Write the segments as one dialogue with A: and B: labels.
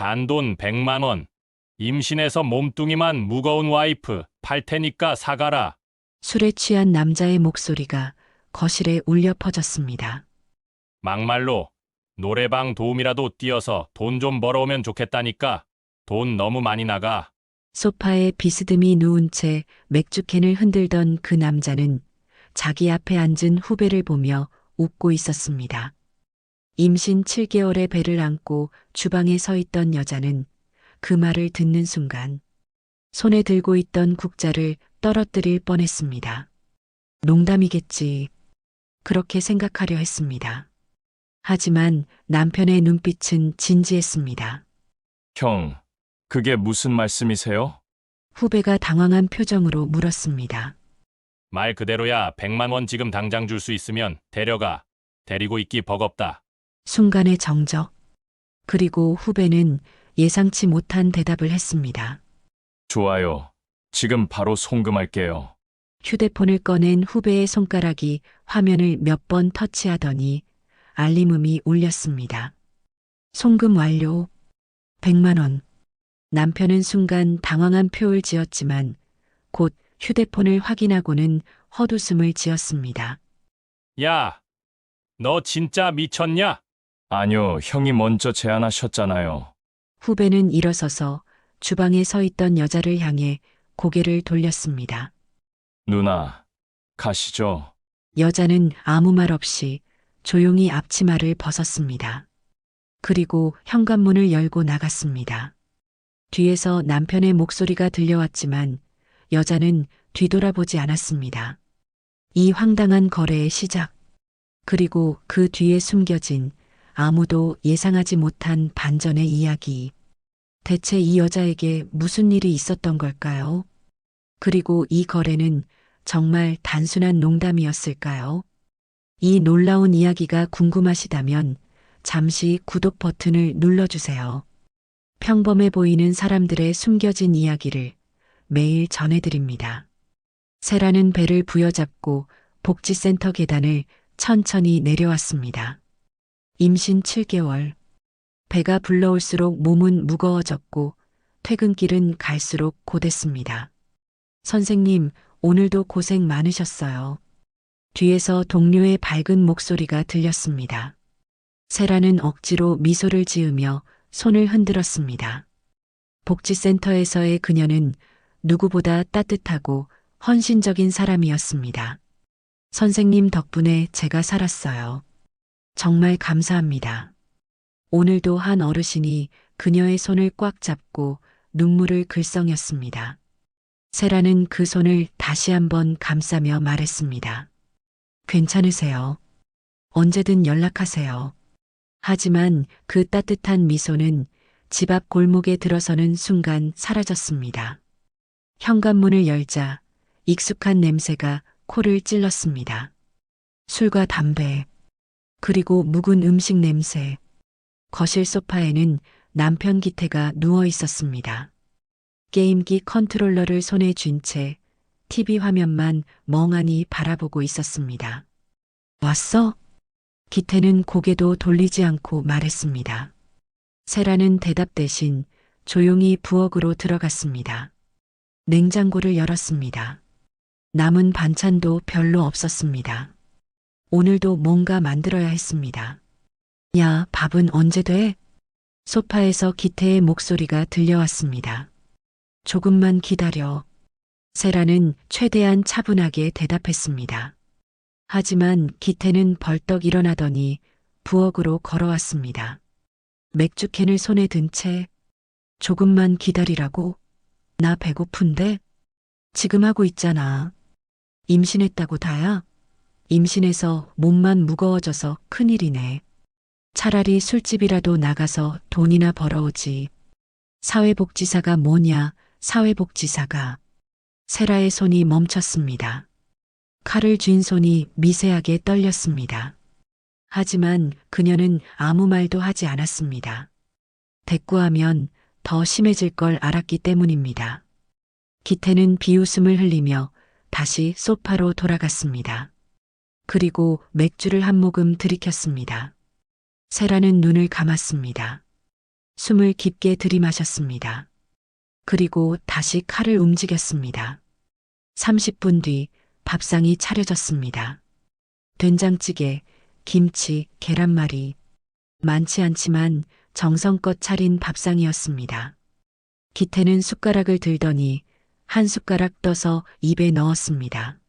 A: 단돈 100만 원. 임신해서 몸뚱이만 무거운 와이프 팔 테니까 사가라.
B: 술에 취한 남자의 목소리가 거실에 울려 퍼졌습니다.
A: 막말로 노래방 도우미라도 뛰어서 돈 좀 벌어오면 좋겠다니까. 돈 너무 많이 나가.
B: 소파에 비스듬히 누운 채 맥주캔을 흔들던 그 남자는 자기 앞에 앉은 후배를 보며 웃고 있었습니다. 임신 7개월의 배를 안고 주방에 서 있던 여자는 그 말을 듣는 순간 손에 들고 있던 국자를 떨어뜨릴 뻔했습니다. 농담이겠지. 그렇게 생각하려 했습니다. 하지만 남편의 눈빛은 진지했습니다.
C: 형, 그게 무슨 말씀이세요?
B: 후배가 당황한 표정으로 물었습니다.
A: 말 그대로야. 100만 원 지금 당장 줄 수 있으면 데려가. 데리고 있기 버겁다.
B: 순간의 정적. 그리고 후배는 예상치 못한 대답을 했습니다.
C: 좋아요. 지금 바로 송금할게요.
B: 휴대폰을 꺼낸 후배의 손가락이 화면을 몇 번 터치하더니 알림음이 울렸습니다. 송금 완료. 100만 원. 남편은 순간 당황한 표를 지었지만 곧 휴대폰을 확인하고는 헛웃음을 지었습니다.
A: 야, 너 진짜 미쳤냐?
C: 아니요, 형이 먼저 제안하셨잖아요.
B: 후배는 일어서서 주방에 서 있던 여자를 향해 고개를 돌렸습니다.
C: 누나, 가시죠.
B: 여자는 아무 말 없이 조용히 앞치마를 벗었습니다. 그리고 현관문을 열고 나갔습니다. 뒤에서 남편의 목소리가 들려왔지만 여자는 뒤돌아보지 않았습니다. 이 황당한 거래의 시작, 그리고 그 뒤에 숨겨진 아무도 예상하지 못한 반전의 이야기. 대체 이 여자에게 무슨 일이 있었던 걸까요? 그리고 이 거래는 정말 단순한 농담이었을까요? 이 놀라운 이야기가 궁금하시다면 잠시 구독 버튼을 눌러주세요. 평범해 보이는 사람들의 숨겨진 이야기를 매일 전해드립니다. 세라는 배를 부여잡고 복지센터 계단을 천천히 내려왔습니다. 임신 7개월. 배가 불러올수록 몸은 무거워졌고 퇴근길은 갈수록 고됐습니다. 선생님, 오늘도 고생 많으셨어요. 뒤에서 동료의 밝은 목소리가 들렸습니다. 세라는 억지로 미소를 지으며 손을 흔들었습니다. 복지센터에서의 그녀는 누구보다 따뜻하고 헌신적인 사람이었습니다. 선생님 덕분에 제가 살았어요. 정말 감사합니다. 오늘도 한 어르신이 그녀의 손을 꽉 잡고 눈물을 글썽였습니다. 세라는 그 손을 다시 한번 감싸며 말했습니다. 괜찮으세요? 언제든 연락하세요. 하지만 그 따뜻한 미소는 집 앞 골목에 들어서는 순간 사라졌습니다. 현관문을 열자 익숙한 냄새가 코를 찔렀습니다. 술과 담배, 그리고 묵은 음식 냄새. 거실 소파에는 남편 기태가 누워 있었습니다. 게임기 컨트롤러를 손에 쥔 채 TV 화면만 멍하니 바라보고 있었습니다. 왔어? 기태는 고개도 돌리지 않고 말했습니다. 세라는 대답 대신 조용히 부엌으로 들어갔습니다. 냉장고를 열었습니다. 남은 반찬도 별로 없었습니다. 오늘도 뭔가 만들어야 했습니다. 야, 밥은 언제 돼? 소파에서 기태의 목소리가 들려왔습니다. 조금만 기다려. 세라는 최대한 차분하게 대답했습니다. 하지만 기태는 벌떡 일어나더니 부엌으로 걸어왔습니다. 맥주캔을 손에 든 채 조금만 기다리라고? 나 배고픈데? 지금 하고 있잖아. 임신했다고 다야? 임신해서 몸만 무거워져서 큰일이네. 차라리 술집이라도 나가서 돈이나 벌어오지. 사회복지사가 뭐냐, 사회복지사가. 세라의 손이 멈췄습니다. 칼을 쥔 손이 미세하게 떨렸습니다. 하지만 그녀는 아무 말도 하지 않았습니다. 대꾸하면 더 심해질 걸 알았기 때문입니다. 기태는 비웃음을 흘리며 다시 소파로 돌아갔습니다. 그리고 맥주를 한 모금 들이켰습니다. 세라는 눈을 감았습니다. 숨을 깊게 들이마셨습니다. 그리고 다시 칼을 움직였습니다. 30분 뒤 밥상이 차려졌습니다. 된장찌개, 김치, 계란말이. 많지 않지만 정성껏 차린 밥상이었습니다. 기태는 숟가락을 들더니 한 숟가락 떠서 입에 넣었습니다.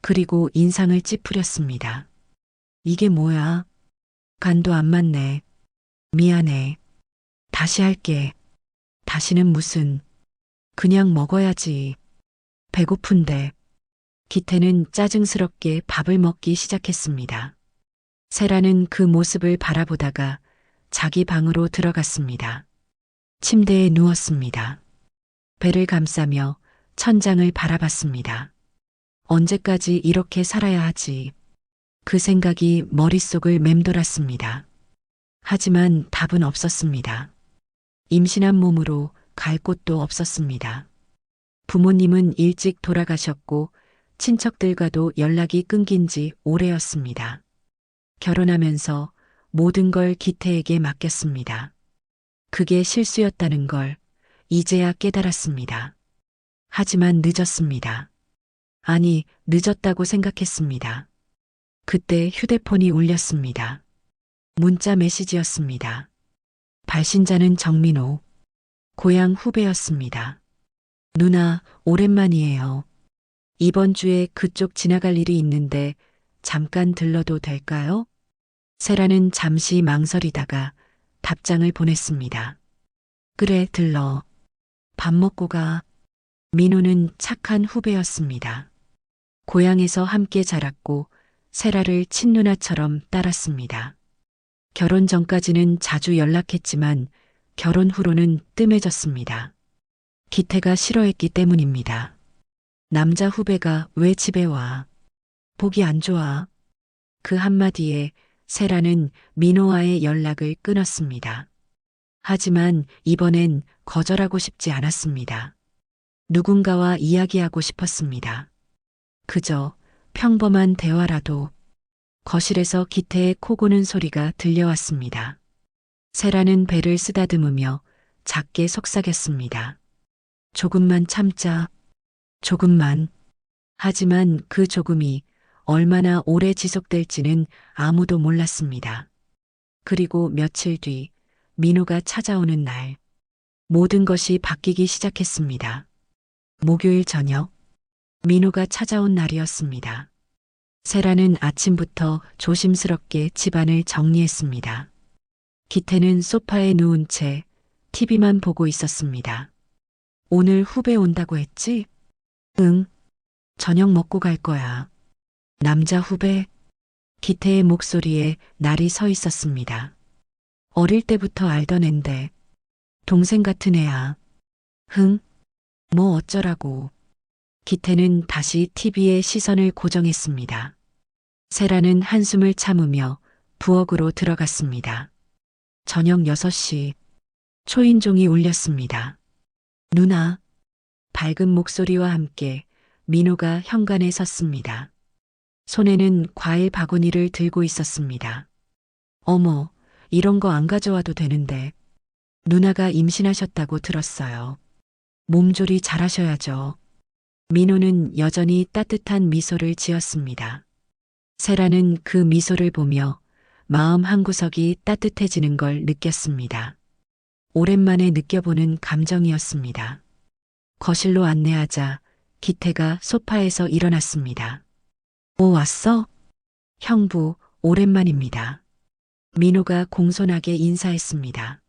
B: 그리고 인상을 찌푸렸습니다. 이게 뭐야? 간도 안 맞네. 미안해. 다시 할게. 다시는 무슨. 그냥 먹어야지. 배고픈데. 기태는 짜증스럽게 밥을 먹기 시작했습니다. 세라는 그 모습을 바라보다가 자기 방으로 들어갔습니다. 침대에 누웠습니다. 배를 감싸며 천장을 바라봤습니다. 언제까지 이렇게 살아야 하지? 그 생각이 머릿속을 맴돌았습니다. 하지만 답은 없었습니다. 임신한 몸으로 갈 곳도 없었습니다. 부모님은 일찍 돌아가셨고 친척들과도 연락이 끊긴 지 오래였습니다. 결혼하면서 모든 걸 기태에게 맡겼습니다. 그게 실수였다는 걸 이제야 깨달았습니다. 하지만 늦었습니다. 아니, 늦었다고 생각했습니다. 그때 휴대폰이 울렸습니다. 문자 메시지였습니다. 발신자는 정민호. 고향 후배였습니다. 누나, 오랜만이에요. 이번 주에 그쪽 지나갈 일이 있는데 잠깐 들러도 될까요? 세라는 잠시 망설이다가 답장을 보냈습니다. 그래, 들러. 밥 먹고 가. 민호는 착한 후배였습니다. 고향에서 함께 자랐고 세라를 친누나처럼 따랐습니다. 결혼 전까지는 자주 연락했지만 결혼 후로는 뜸해졌습니다. 기태가 싫어했기 때문입니다. 남자 후배가 왜 집에 와? 보기 안 좋아. 그 한마디에 세라는 민호와의 연락을 끊었습니다. 하지만 이번엔 거절하고 싶지 않았습니다. 누군가와 이야기하고 싶었습니다. 그저 평범한 대화라도. 거실에서 기태의 코 고는 소리가 들려왔습니다. 세라는 배를 쓰다듬으며 작게 속삭였습니다. 조금만 참자. 조금만. 하지만 그 조금이 얼마나 오래 지속될지는 아무도 몰랐습니다. 그리고 며칠 뒤 민호가 찾아오는 날, 모든 것이 바뀌기 시작했습니다. 목요일 저녁, 민호가 찾아온 날이었습니다. 세라는 아침부터 조심스럽게 집안을 정리했습니다. 기태는 소파에 누운 채 TV만 보고 있었습니다. 오늘 후배 온다고 했지? 응. 저녁 먹고 갈 거야. 남자 후배? 기태의 목소리에 날이 서 있었습니다. 어릴 때부터 알던 앤데. 동생 같은 애야. 흥? 뭐 어쩌라고. 기태는 다시 TV에 시선을 고정했습니다. 세라는 한숨을 참으며 부엌으로 들어갔습니다. 저녁 6시. 초인종이 울렸습니다. 누나. 밝은 목소리와 함께 민호가 현관에 섰습니다. 손에는 과일 바구니를 들고 있었습니다. 어머, 이런 거 안 가져와도 되는데. 누나가 임신하셨다고 들었어요. 몸조리 잘하셔야죠. 민호는 여전히 따뜻한 미소를 지었습니다. 세라는 그 미소를 보며 마음 한구석이 따뜻해지는 걸 느꼈습니다. 오랜만에 느껴보는 감정이었습니다. 거실로 안내하자 기태가 소파에서 일어났습니다. 오, 왔어? 형부, 오랜만입니다. 민호가 공손하게 인사했습니다.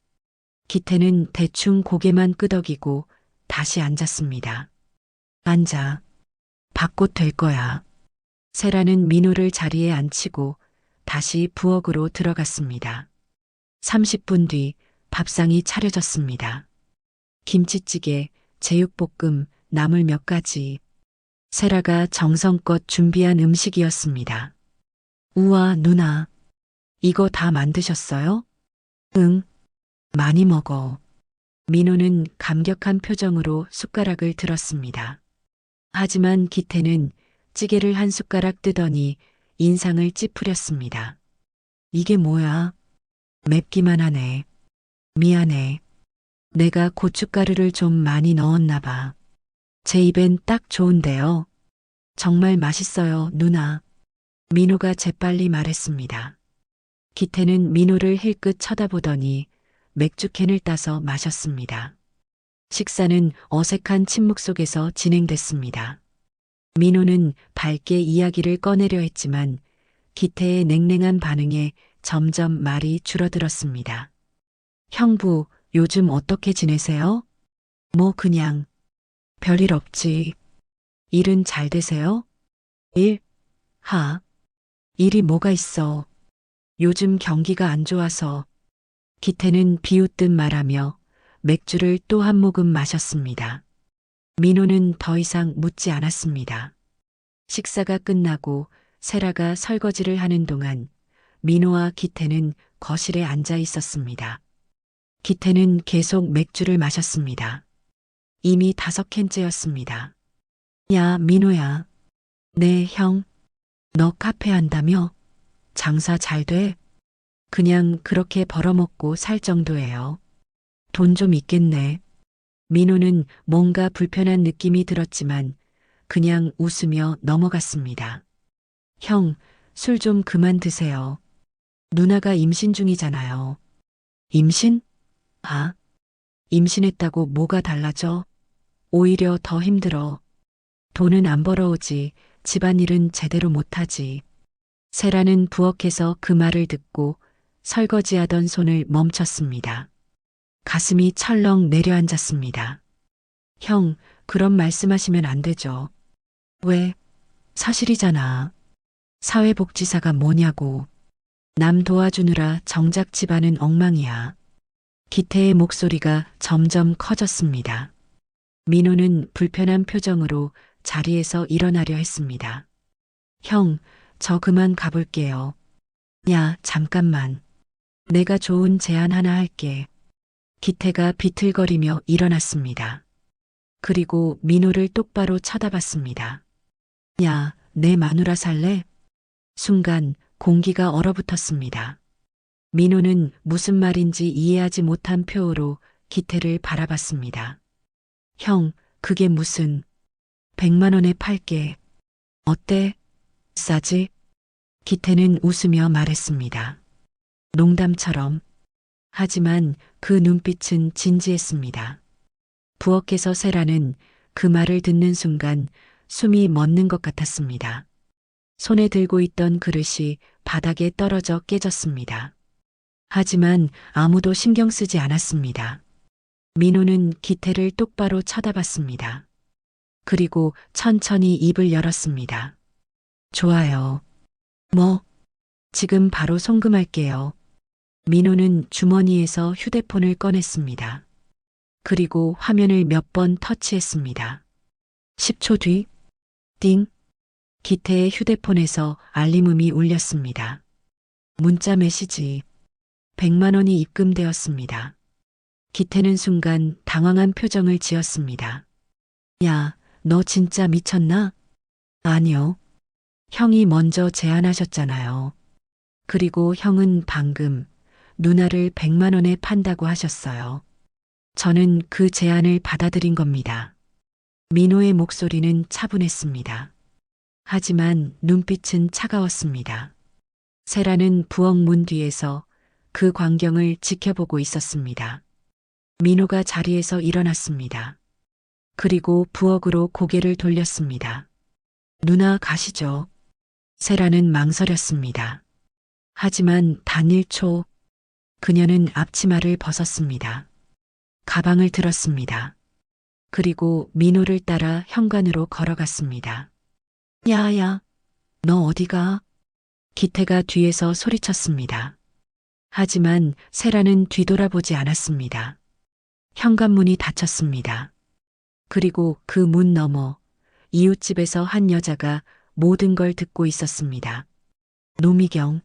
B: 기태는 대충 고개만 끄덕이고 다시 앉았습니다. 앉아. 밥곧 될 거야. 세라는 민호를 자리에 앉히고 다시 부엌으로 들어갔습니다. 30분 뒤 밥상이 차려졌습니다. 김치찌개, 제육볶음, 나물 몇 가지. 세라가 정성껏 준비한 음식이었습니다. 우와, 누나. 이거 다 만드셨어요? 응. 많이 먹어. 민호는 감격한 표정으로 숟가락을 들었습니다. 하지만 기태는 찌개를 한 숟가락 뜨더니 인상을 찌푸렸습니다. 이게 뭐야? 맵기만 하네. 미안해. 내가 고춧가루를 좀 많이 넣었나 봐. 제 입엔 딱 좋은데요. 정말 맛있어요, 누나. 민호가 재빨리 말했습니다. 기태는 민호를 힐끗 쳐다보더니 맥주캔을 따서 마셨습니다. 식사는 어색한 침묵 속에서 진행됐습니다. 민호는 밝게 이야기를 꺼내려 했지만 기태의 냉랭한 반응에 점점 말이 줄어들었습니다. 형부, 요즘 어떻게 지내세요? 뭐 그냥 별일 없지. 일은 잘 되세요? 일? 일이 뭐가 있어. 요즘 경기가 안 좋아서. 기태는 비웃듯 말하며 맥주를 또 한 모금 마셨습니다. 민호는 더 이상 묻지 않았습니다. 식사가 끝나고 세라가 설거지를 하는 동안 민호와 기태는 거실에 앉아 있었습니다. 기태는 계속 맥주를 마셨습니다. 이미 5캔째였습니다. 야, 민호야. 네, 형. 너 카페 한다며? 장사 잘 돼? 그냥 그렇게 벌어먹고 살 정도예요. 돈 좀 있겠네. 민호는 뭔가 불편한 느낌이 들었지만 그냥 웃으며 넘어갔습니다. 형, 술 좀 그만 드세요. 누나가 임신 중이잖아요. 임신? 임신했다고 뭐가 달라져? 오히려 더 힘들어. 돈은 안 벌어오지, 집안일은 제대로 못하지. 세라는 부엌에서 그 말을 듣고 설거지하던 손을 멈췄습니다. 가슴이 철렁 내려앉았습니다. 형, 그런 말씀하시면 안 되죠. 왜? 사실이잖아. 사회복지사가 뭐냐고. 남 도와주느라 정작 집안은 엉망이야. 기태의 목소리가 점점 커졌습니다. 민호는 불편한 표정으로 자리에서 일어나려 했습니다. 형, 저 그만 가볼게요. 야, 잠깐만. 내가 좋은 제안 하나 할게. 기태가 비틀거리며 일어났습니다. 그리고 민호를 똑바로 쳐다봤습니다. 야, 내 마누라 살래? 순간 공기가 얼어붙었습니다. 민호는 무슨 말인지 이해하지 못한 표호로 기태를 바라봤습니다. 형, 그게 무슨 100만 원에 팔게. 어때? 싸지? 기태는 웃으며 말했습니다. 농담처럼. 하지만 그 눈빛은 진지했습니다. 부엌에서 세라는 그 말을 듣는 순간 숨이 멎는 것 같았습니다. 손에 들고 있던 그릇이 바닥에 떨어져 깨졌습니다. 하지만 아무도 신경 쓰지 않았습니다. 민호는 기태를 똑바로 쳐다봤습니다. 그리고 천천히 입을 열었습니다. 좋아요. 뭐? 지금 바로 송금할게요. 민호는 주머니에서 휴대폰을 꺼냈습니다. 그리고 화면을 몇 번 터치했습니다. 10초 뒤, 띵. 기태의 휴대폰에서 알림음이 울렸습니다. 문자 메시지. 100만 원이 입금되었습니다. 기태는 순간 당황한 표정을 지었습니다. 야, 너 진짜 미쳤나? 아니요. 형이 먼저 제안하셨잖아요. 그리고 형은 방금 누나를 100만 원에 판다고 하셨어요. 저는 그 제안을 받아들인 겁니다. 민호의 목소리는 차분했습니다. 하지만 눈빛은 차가웠습니다. 세라는 부엌 문 뒤에서 그 광경을 지켜보고 있었습니다. 민호가 자리에서 일어났습니다. 그리고 부엌으로 고개를 돌렸습니다. 누나 가시죠. 세라는 망설였습니다. 하지만 단 1초, 그녀는 앞치마를 벗었습니다. 가방을 들었습니다. 그리고 민호를 따라 현관으로 걸어갔습니다. 야야, 너 어디가? 기태가 뒤에서 소리쳤습니다. 하지만 세라는 뒤돌아보지 않았습니다. 현관문이 닫혔습니다. 그리고 그 문 너머 이웃집에서 한 여자가 모든 걸 듣고 있었습니다. 노미경.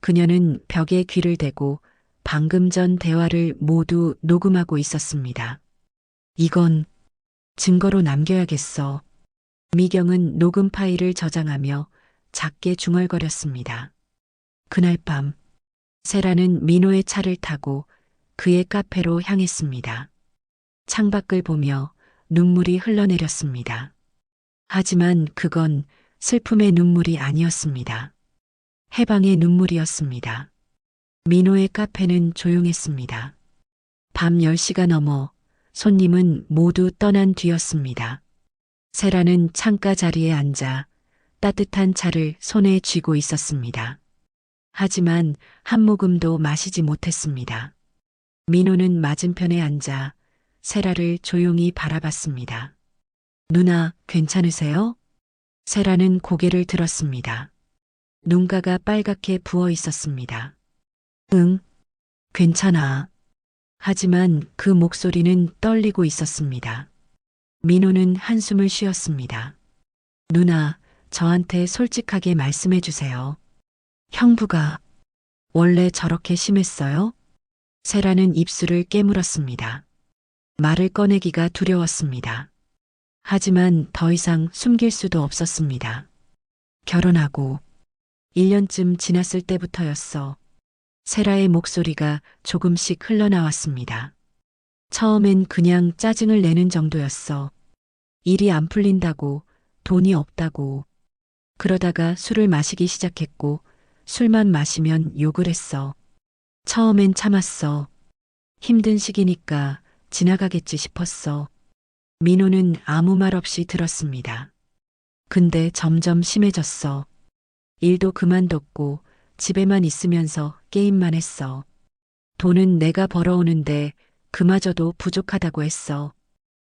B: 그녀는 벽에 귀를 대고 방금 전 대화를 모두 녹음하고 있었습니다. 이건 증거로 남겨야겠어. 미경은 녹음 파일을 저장하며 작게 중얼거렸습니다. 그날 밤 세라는 민호의 차를 타고 그의 카페로 향했습니다. 창밖을 보며 눈물이 흘러내렸습니다. 하지만 그건 슬픔의 눈물이 아니었습니다. 해방의 눈물이었습니다. 민호의 카페는 조용했습니다. 밤 10시가 넘어 손님은 모두 떠난 뒤였습니다. 세라는 창가 자리에 앉아 따뜻한 차를 손에 쥐고 있었습니다. 하지만 한 모금도 마시지 못했습니다. 민호는 맞은편에 앉아 세라를 조용히 바라봤습니다. 누나, 괜찮으세요? 세라는 고개를 들었습니다. 눈가가 빨갛게 부어 있었습니다. 응, 괜찮아. 하지만 그 목소리는 떨리고 있었습니다. 민호는 한숨을 쉬었습니다. 누나, 저한테 솔직하게 말씀해 주세요. 형부가 원래 저렇게 심했어요? 세라는 입술을 깨물었습니다. 말을 꺼내기가 두려웠습니다. 하지만 더 이상 숨길 수도 없었습니다. 결혼하고 1년쯤 지났을 때부터였어. 세라의 목소리가 조금씩 흘러나왔습니다. 처음엔 그냥 짜증을 내는 정도였어. 일이 안 풀린다고, 돈이 없다고. 그러다가 술을 마시기 시작했고, 술만 마시면 욕을 했어. 처음엔 참았어. 힘든 시기니까 지나가겠지 싶었어. 민호는 아무 말 없이 들었습니다. 근데 점점 심해졌어. 일도 그만뒀고 집에만 있으면서 게임만 했어. 돈은 내가 벌어오는데 그마저도 부족하다고 했어.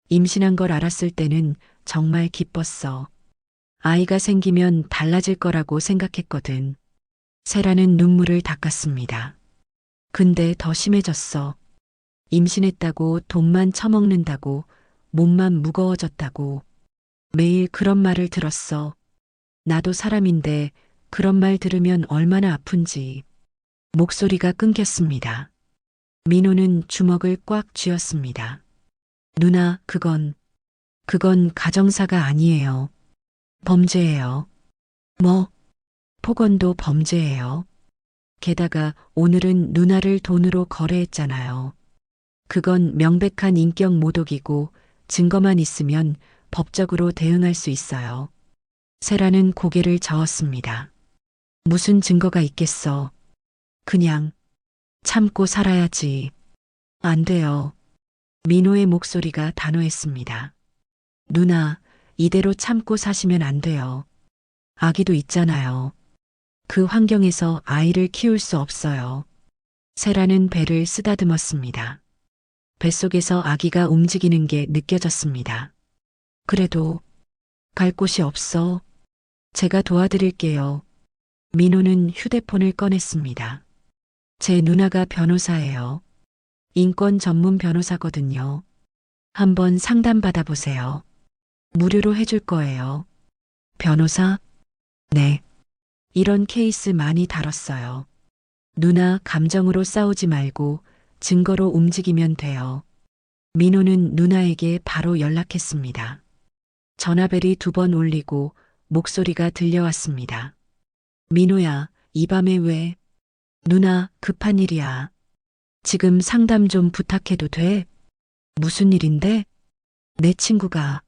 B: 임신한 걸 알았을 때는 정말 기뻤어. 아이가 생기면 달라질 거라고 생각했거든. 세라는 눈물을 닦았습니다. 근데 더 심해졌어. 임신했다고 돈만 처먹는다고 몸만 무거워졌다고 매일 그런 말을 들었어. 나도 사람인데 그런 말 들으면 얼마나 아픈지. 목소리가 끊겼습니다. 민호는 주먹을 꽉 쥐었습니다. 누나, 그건 가정사가 아니에요. 범죄예요. 뭐? 폭언도 범죄예요. 게다가 오늘은 누나를 돈으로 거래했잖아요. 그건 명백한 인격 모독이고 증거만 있으면 법적으로 대응할 수 있어요. 세라는 고개를 저었습니다. 무슨 증거가 있겠어. 그냥 참고 살아야지. 안 돼요. 민호의 목소리가 단호했습니다. 누나, 이대로 참고 사시면 안 돼요. 아기도 있잖아요. 그 환경에서 아이를 키울 수 없어요. 세라는 배를 쓰다듬었습니다. 뱃속에서 아기가 움직이는 게 느껴졌습니다. 그래도 갈 곳이 없어. 제가 도와드릴게요. 민호는 휴대폰을 꺼냈습니다. 제 누나가 변호사예요. 인권 전문 변호사거든요. 한번 상담받아 보세요. 무료로 해줄 거예요. 변호사? 네. 이런 케이스 많이 다뤘어요. 누나 감정으로 싸우지 말고 증거로 움직이면 돼요. 민호는 누나에게 바로 연락했습니다. 전화벨이 2번 울리고 목소리가 들려왔습니다. 민호야, 이 밤에 왜? 누나, 급한 일이야. 지금 상담 좀 부탁해도 돼? 무슨 일인데? 내 친구가.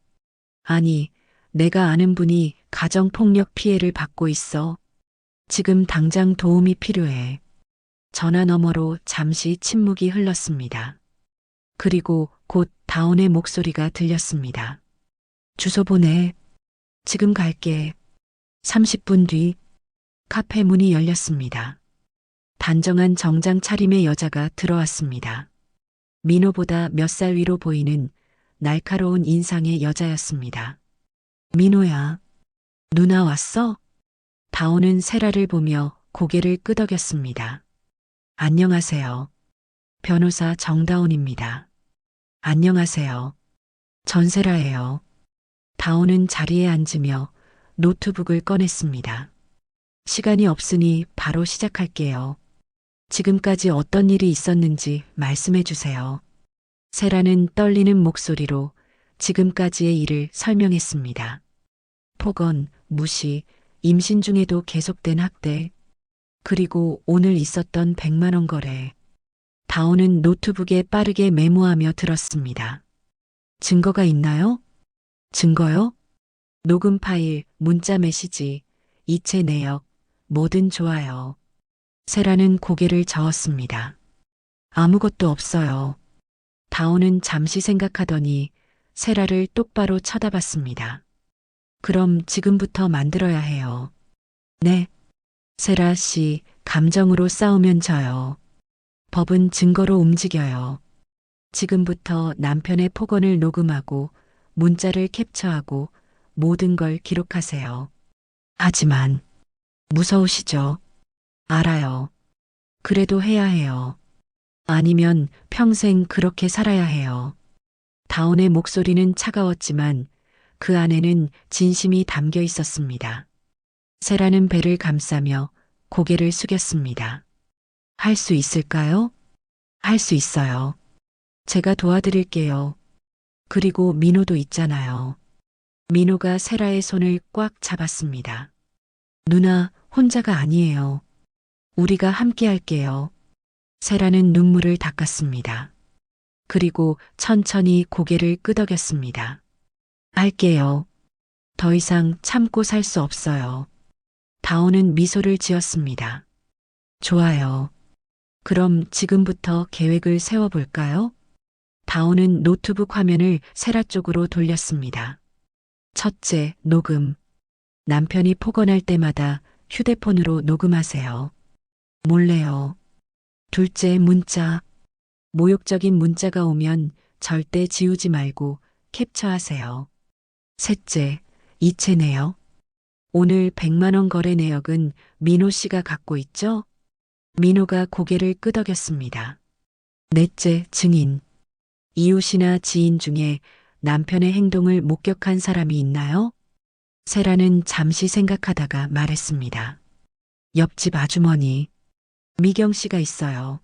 B: 아니, 내가 아는 분이 가정폭력 피해를 받고 있어. 지금 당장 도움이 필요해. 전화 너머로 잠시 침묵이 흘렀습니다. 그리고 곧 다온의 목소리가 들렸습니다. 주소 보내. 지금 갈게. 30분 뒤 카페 문이 열렸습니다. 단정한 정장 차림의 여자가 들어왔습니다. 민호보다 몇 살 위로 보이는 날카로운 인상의 여자였습니다. 민호야, 누나 왔어? 다온은 세라를 보며 고개를 끄덕였습니다. 안녕하세요. 변호사 정다온입니다. 안녕하세요. 전세라예요. 다온은 자리에 앉으며 노트북을 꺼냈습니다. 시간이 없으니 바로 시작할게요. 지금까지 어떤 일이 있었는지 말씀해 주세요. 세라는 떨리는 목소리로 지금까지의 일을 설명했습니다. 폭언, 무시, 임신 중에도 계속된 학대, 그리고 오늘 있었던 100만 원 거래. 다온은 노트북에 빠르게 메모하며 들었습니다. 증거가 있나요? 증거요? 녹음 파일, 문자 메시지, 이체 내역, 뭐든 좋아요. 세라는 고개를 저었습니다. 아무것도 없어요. 다온은 잠시 생각하더니 세라를 똑바로 쳐다봤습니다. 그럼 지금부터 만들어야 해요. 네. 세라 씨, 감정으로 싸우면 져요. 법은 증거로 움직여요. 지금부터 남편의 폭언을 녹음하고 문자를 캡처하고 모든 걸 기록하세요. 하지만 무서우시죠? 알아요. 그래도 해야 해요. 아니면 평생 그렇게 살아야 해요. 다온의 목소리는 차가웠지만 그 안에는 진심이 담겨 있었습니다. 세라는 배를 감싸며 고개를 숙였습니다. 할 수 있을까요? 할 수 있어요. 제가 도와드릴게요. 그리고 민호도 있잖아요. 민호가 세라의 손을 꽉 잡았습니다. 누나, 혼자가 아니에요. 우리가 함께 할게요. 세라는 눈물을 닦았습니다. 그리고 천천히 고개를 끄덕였습니다. 할게요. 더 이상 참고 살 수 없어요. 다온은 미소를 지었습니다. 좋아요. 그럼 지금부터 계획을 세워볼까요? 다온은 노트북 화면을 세라 쪽으로 돌렸습니다. 첫째, 녹음. 남편이 폭언할 때마다 휴대폰으로 녹음하세요. 몰래요. 둘째, 문자. 모욕적인 문자가 오면 절대 지우지 말고 캡처하세요. 셋째, 이체 내역. 오늘 100만 원 거래 내역은 민호 씨가 갖고 있죠? 민호가 고개를 끄덕였습니다. 넷째, 증인. 이웃이나 지인 중에 남편의 행동을 목격한 사람이 있나요? 세라는 잠시 생각하다가 말했습니다. 옆집 아주머니. 미경 씨가 있어요.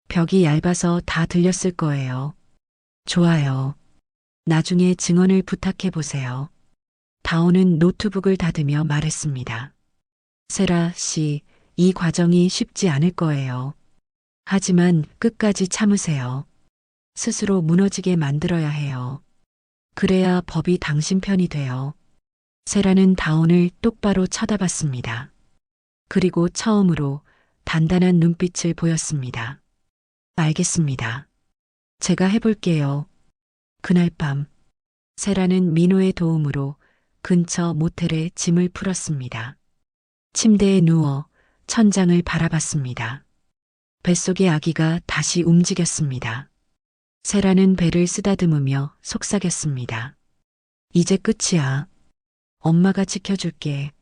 B: 벽이 얇아서 다 들렸을 거예요. 좋아요. 나중에 증언을 부탁해 보세요. 다온은 노트북을 닫으며 말했습니다. 세라 씨, 이 과정이 쉽지 않을 거예요. 하지만 끝까지 참으세요. 스스로 무너지게 만들어야 해요. 그래야 법이 당신 편이 돼요. 세라는 다온을 똑바로 쳐다봤습니다. 그리고 처음으로 단단한 눈빛을 보였습니다. 알겠습니다. 제가 해볼게요. 그날 밤, 세라는 민호의 도움으로 근처 모텔에 짐을 풀었습니다. 침대에 누워 천장을 바라봤습니다. 뱃속의 아기가 다시 움직였습니다. 세라는 배를 쓰다듬으며 속삭였습니다. 이제 끝이야. 엄마가 지켜줄게.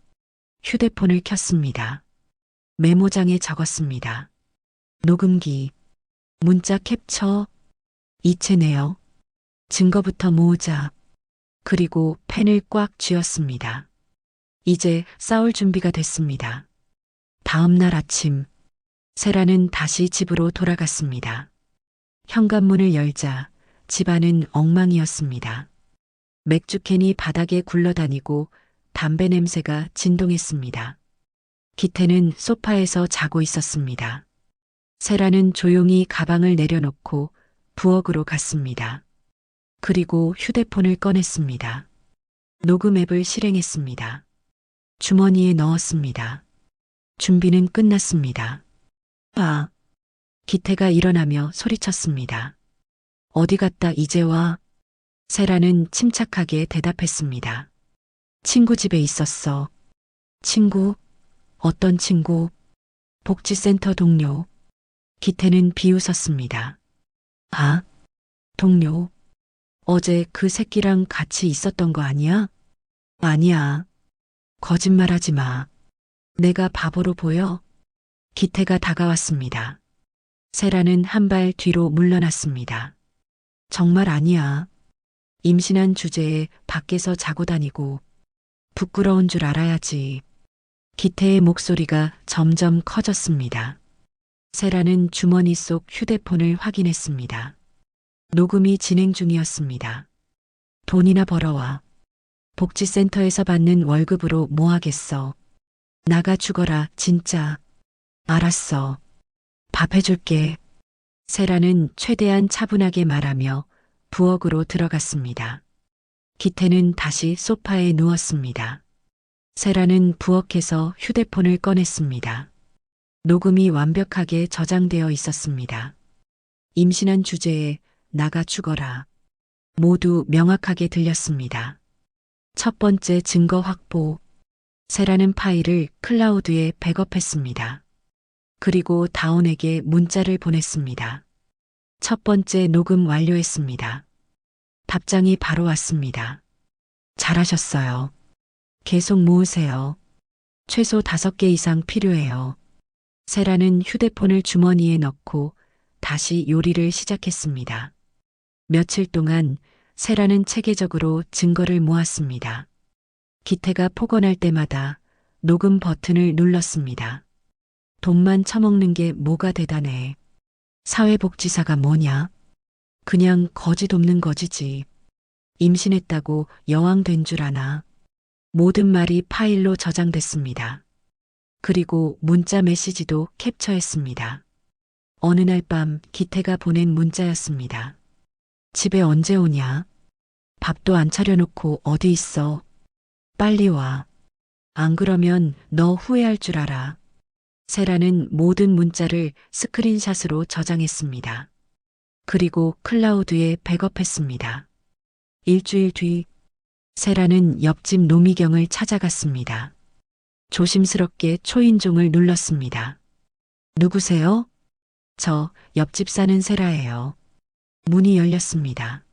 B: 휴대폰을 켰습니다. 메모장에 적었습니다. 녹음기, 문자 캡처, 이체 내역, 증거부터 모으자. 그리고 펜을 꽉 쥐었습니다. 이제 싸울 준비가 됐습니다. 다음 날 아침, 세라는 다시 집으로 돌아갔습니다. 현관문을 열자 집안은 엉망이었습니다. 맥주캔이 바닥에 굴러다니고 담배 냄새가 진동했습니다. 기태는 소파에서 자고 있었습니다. 세라는 조용히 가방을 내려놓고 부엌으로 갔습니다. 그리고 휴대폰을 꺼냈습니다. 녹음 앱을 실행했습니다. 주머니에 넣었습니다. 준비는 끝났습니다. 아, 기태가 일어나며 소리쳤습니다. 어디 갔다 이제 와? 세라는 침착하게 대답했습니다. 친구 집에 있었어. 친구? 어떤 친구? 복지센터 동료. 기태는 비웃었습니다. 아, 동료. 어제 그 새끼랑 같이 있었던 거 아니야? 아니야. 거짓말하지 마. 내가 바보로 보여? 기태가 다가왔습니다. 세라는 한 발 뒤로 물러났습니다. 정말 아니야. 임신한 주제에 밖에서 자고 다니고 부끄러운 줄 알아야지. 기태의 목소리가 점점 커졌습니다. 세라는 주머니 속 휴대폰을 확인했습니다. 녹음이 진행 중이었습니다. 돈이나 벌어와. 복지센터에서 받는 월급으로 뭐 하겠어. 나가 죽어라, 진짜. 알았어. 밥 해줄게. 세라는 최대한 차분하게 말하며 부엌으로 들어갔습니다. 기태는 다시 소파에 누웠습니다. 세라는 부엌에서 휴대폰을 꺼냈습니다. 녹음이 완벽하게 저장되어 있었습니다. 임신한 주제에 나가 죽어라. 모두 명확하게 들렸습니다. 첫 번째 증거 확보. 세라는 파일을 클라우드에 백업했습니다. 그리고 다온에게 문자를 보냈습니다. 첫 번째 녹음 완료했습니다. 답장이 바로 왔습니다. 잘하셨어요. 계속 모으세요. 최소 5개 이상 필요해요. 세라는 휴대폰을 주머니에 넣고 다시 요리를 시작했습니다. 며칠 동안 세라는 체계적으로 증거를 모았습니다. 기태가 폭언할 때마다 녹음 버튼을 눌렀습니다. 돈만 처먹는 게 뭐가 대단해. 사회복지사가 뭐냐? 그냥 거지 돕는 거지지. 임신했다고 여왕 된 줄 아나. 모든 말이 파일로 저장됐습니다. 그리고 문자 메시지도 캡처했습니다. 어느 날 밤 기태가 보낸 문자였습니다. 집에 언제 오냐? 밥도 안 차려놓고 어디 있어? 빨리 와. 안 그러면 너 후회할 줄 알아. 세라는 모든 문자를 스크린샷으로 저장했습니다. 그리고 클라우드에 백업했습니다. 일주일 뒤 세라는 옆집 노미경을 찾아갔습니다. 조심스럽게 초인종을 눌렀습니다. 누구세요? 저 옆집 사는 세라예요. 문이 열렸습니다.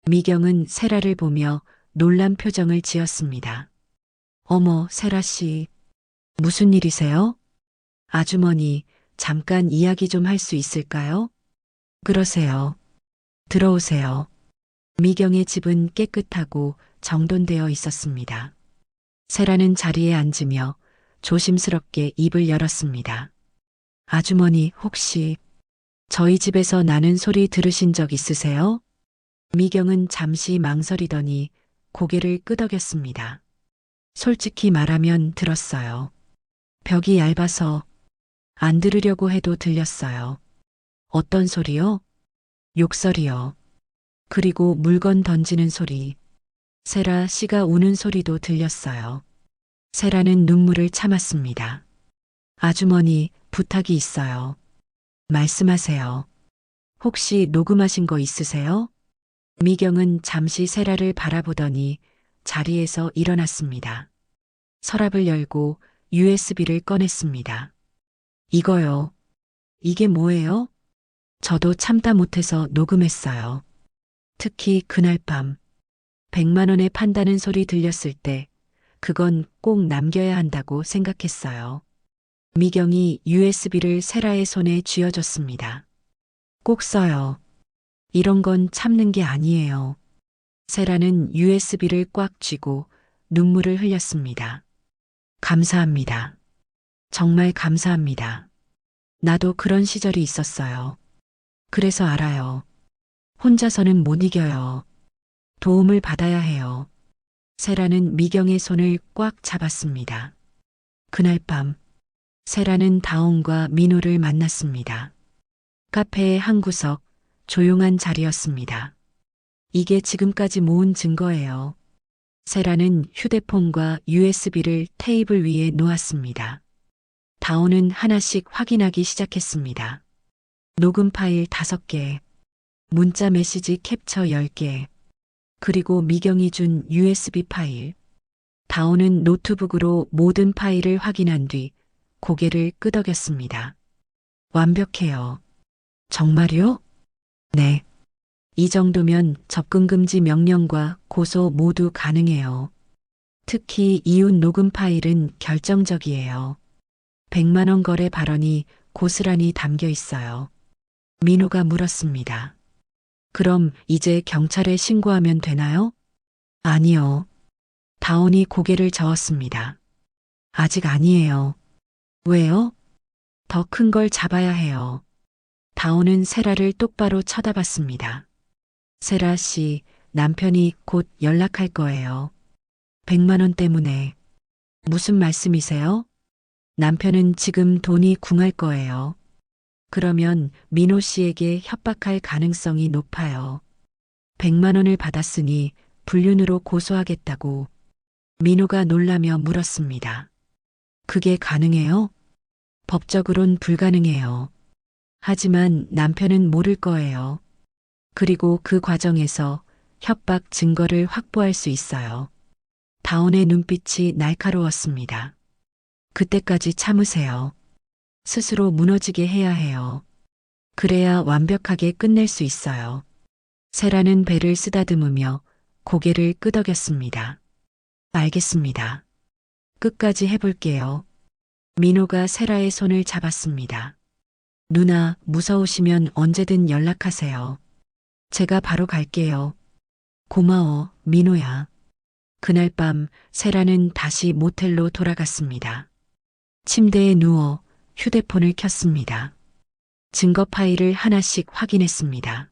B: 미경은 세라를 보며 놀란 표정을 지었습니다. 어머, 세라 씨. 무슨 일이세요? 아주머니, 잠깐 이야기 좀 할 수 있을까요? 그러세요. 들어오세요. 미경의 집은 깨끗하고 정돈되어 있었습니다. 세라는 자리에 앉으며 조심스럽게 입을 열었습니다. 아주머니, 혹시 저희 집에서 나는 소리 들으신 적 있으세요? 미경은 잠시 망설이더니 고개를 끄덕였습니다. 솔직히 말하면 들었어요. 벽이 얇아서 안 들으려고 해도 들렸어요. 어떤 소리요? 욕설이요. 그리고 물건 던지는 소리. 세라 씨가 우는 소리도 들렸어요. 세라는 눈물을 참았습니다. 아주머니, 부탁이 있어요. 말씀하세요. 혹시 녹음하신 거 있으세요? 미경은 잠시 세라를 바라보더니 자리에서 일어났습니다. 서랍을 열고 USB를 꺼냈습니다. 이거요. 이게 뭐예요? 저도 참다 못해서 녹음했어요. 특히 그날 밤 100만 원에 판다는 소리 들렸을 때 그건 꼭 남겨야 한다고 생각했어요. 미경이 USB를 세라의 손에 쥐어줬습니다. 꼭 써요. 이런 건 참는 게 아니에요. 세라는 USB를 꽉 쥐고 눈물을 흘렸습니다. 감사합니다. 정말 감사합니다. 나도 그런 시절이 있었어요. 그래서 알아요. 혼자서는 못 이겨요. 도움을 받아야 해요. 세라는 미경의 손을 꽉 잡았습니다. 그날 밤 세라는 다온과 민호를 만났습니다. 카페의 한 구석, 조용한 자리였습니다. 이게 지금까지 모은 증거예요. 세라는 휴대폰과 USB를 테이블 위에 놓았습니다. 다온은 하나씩 확인하기 시작했습니다. 녹음 파일 5개, 문자 메시지 캡처 10개, 그리고 미경이 준 USB 파일. 다온은 노트북으로 모든 파일을 확인한 뒤 고개를 끄덕였습니다. 완벽해요. 정말요? 네. 이 정도면 접근금지 명령과 고소 모두 가능해요. 특히 이웃 녹음 파일은 결정적이에요. 100만 원 거래 발언이 고스란히 담겨 있어요. 민호가 물었습니다. 그럼 이제 경찰에 신고하면 되나요? 아니요. 다온이 고개를 저었습니다. 아직 아니에요. 왜요? 더 큰 걸 잡아야 해요. 다온은 세라를 똑바로 쳐다봤습니다. 세라 씨, 남편이 곧 연락할 거예요. 100만 원 때문에. 무슨 말씀이세요? 남편은 지금 돈이 궁할 거예요. 그러면 민호 씨에게 협박할 가능성이 높아요. 100만 원을 받았으니 불륜으로 고소하겠다고 민호가 놀라며 물었습니다. 그게 가능해요? 법적으론 불가능해요. 하지만 남편은 모를 거예요. 그리고 그 과정에서 협박 증거를 확보할 수 있어요. 다온의 눈빛이 날카로웠습니다. 그때까지 참으세요. 스스로 무너지게 해야 해요. 그래야 완벽하게 끝낼 수 있어요. 세라는 배를 쓰다듬으며 고개를 끄덕였습니다. 알겠습니다. 끝까지 해볼게요. 민호가 세라의 손을 잡았습니다. 누나, 무서우시면 언제든 연락하세요. 제가 바로 갈게요. 고마워, 민호야. 그날 밤 세라는 다시 모텔로 돌아갔습니다. 침대에 누워 휴대폰을 켰습니다. 증거 파일을 하나씩 확인했습니다.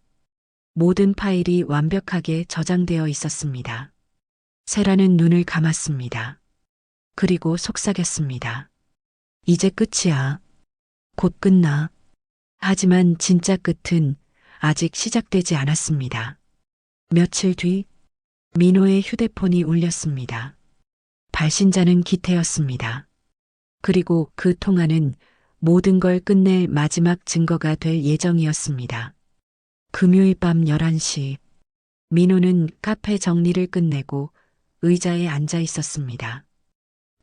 B: 모든 파일이 완벽하게 저장되어 있었습니다. 세라는 눈을 감았습니다. 그리고 속삭였습니다. 이제 끝이야. 곧 끝나. 하지만 진짜 끝은 아직 시작되지 않았습니다. 며칠 뒤 민호의 휴대폰이 울렸습니다. 발신자는 기태였습니다. 그리고 그 통화는 모든 걸 끝낼 마지막 증거가 될 예정이었습니다. 금요일 밤 11시, 민호는 카페 정리를 끝내고 의자에 앉아 있었습니다.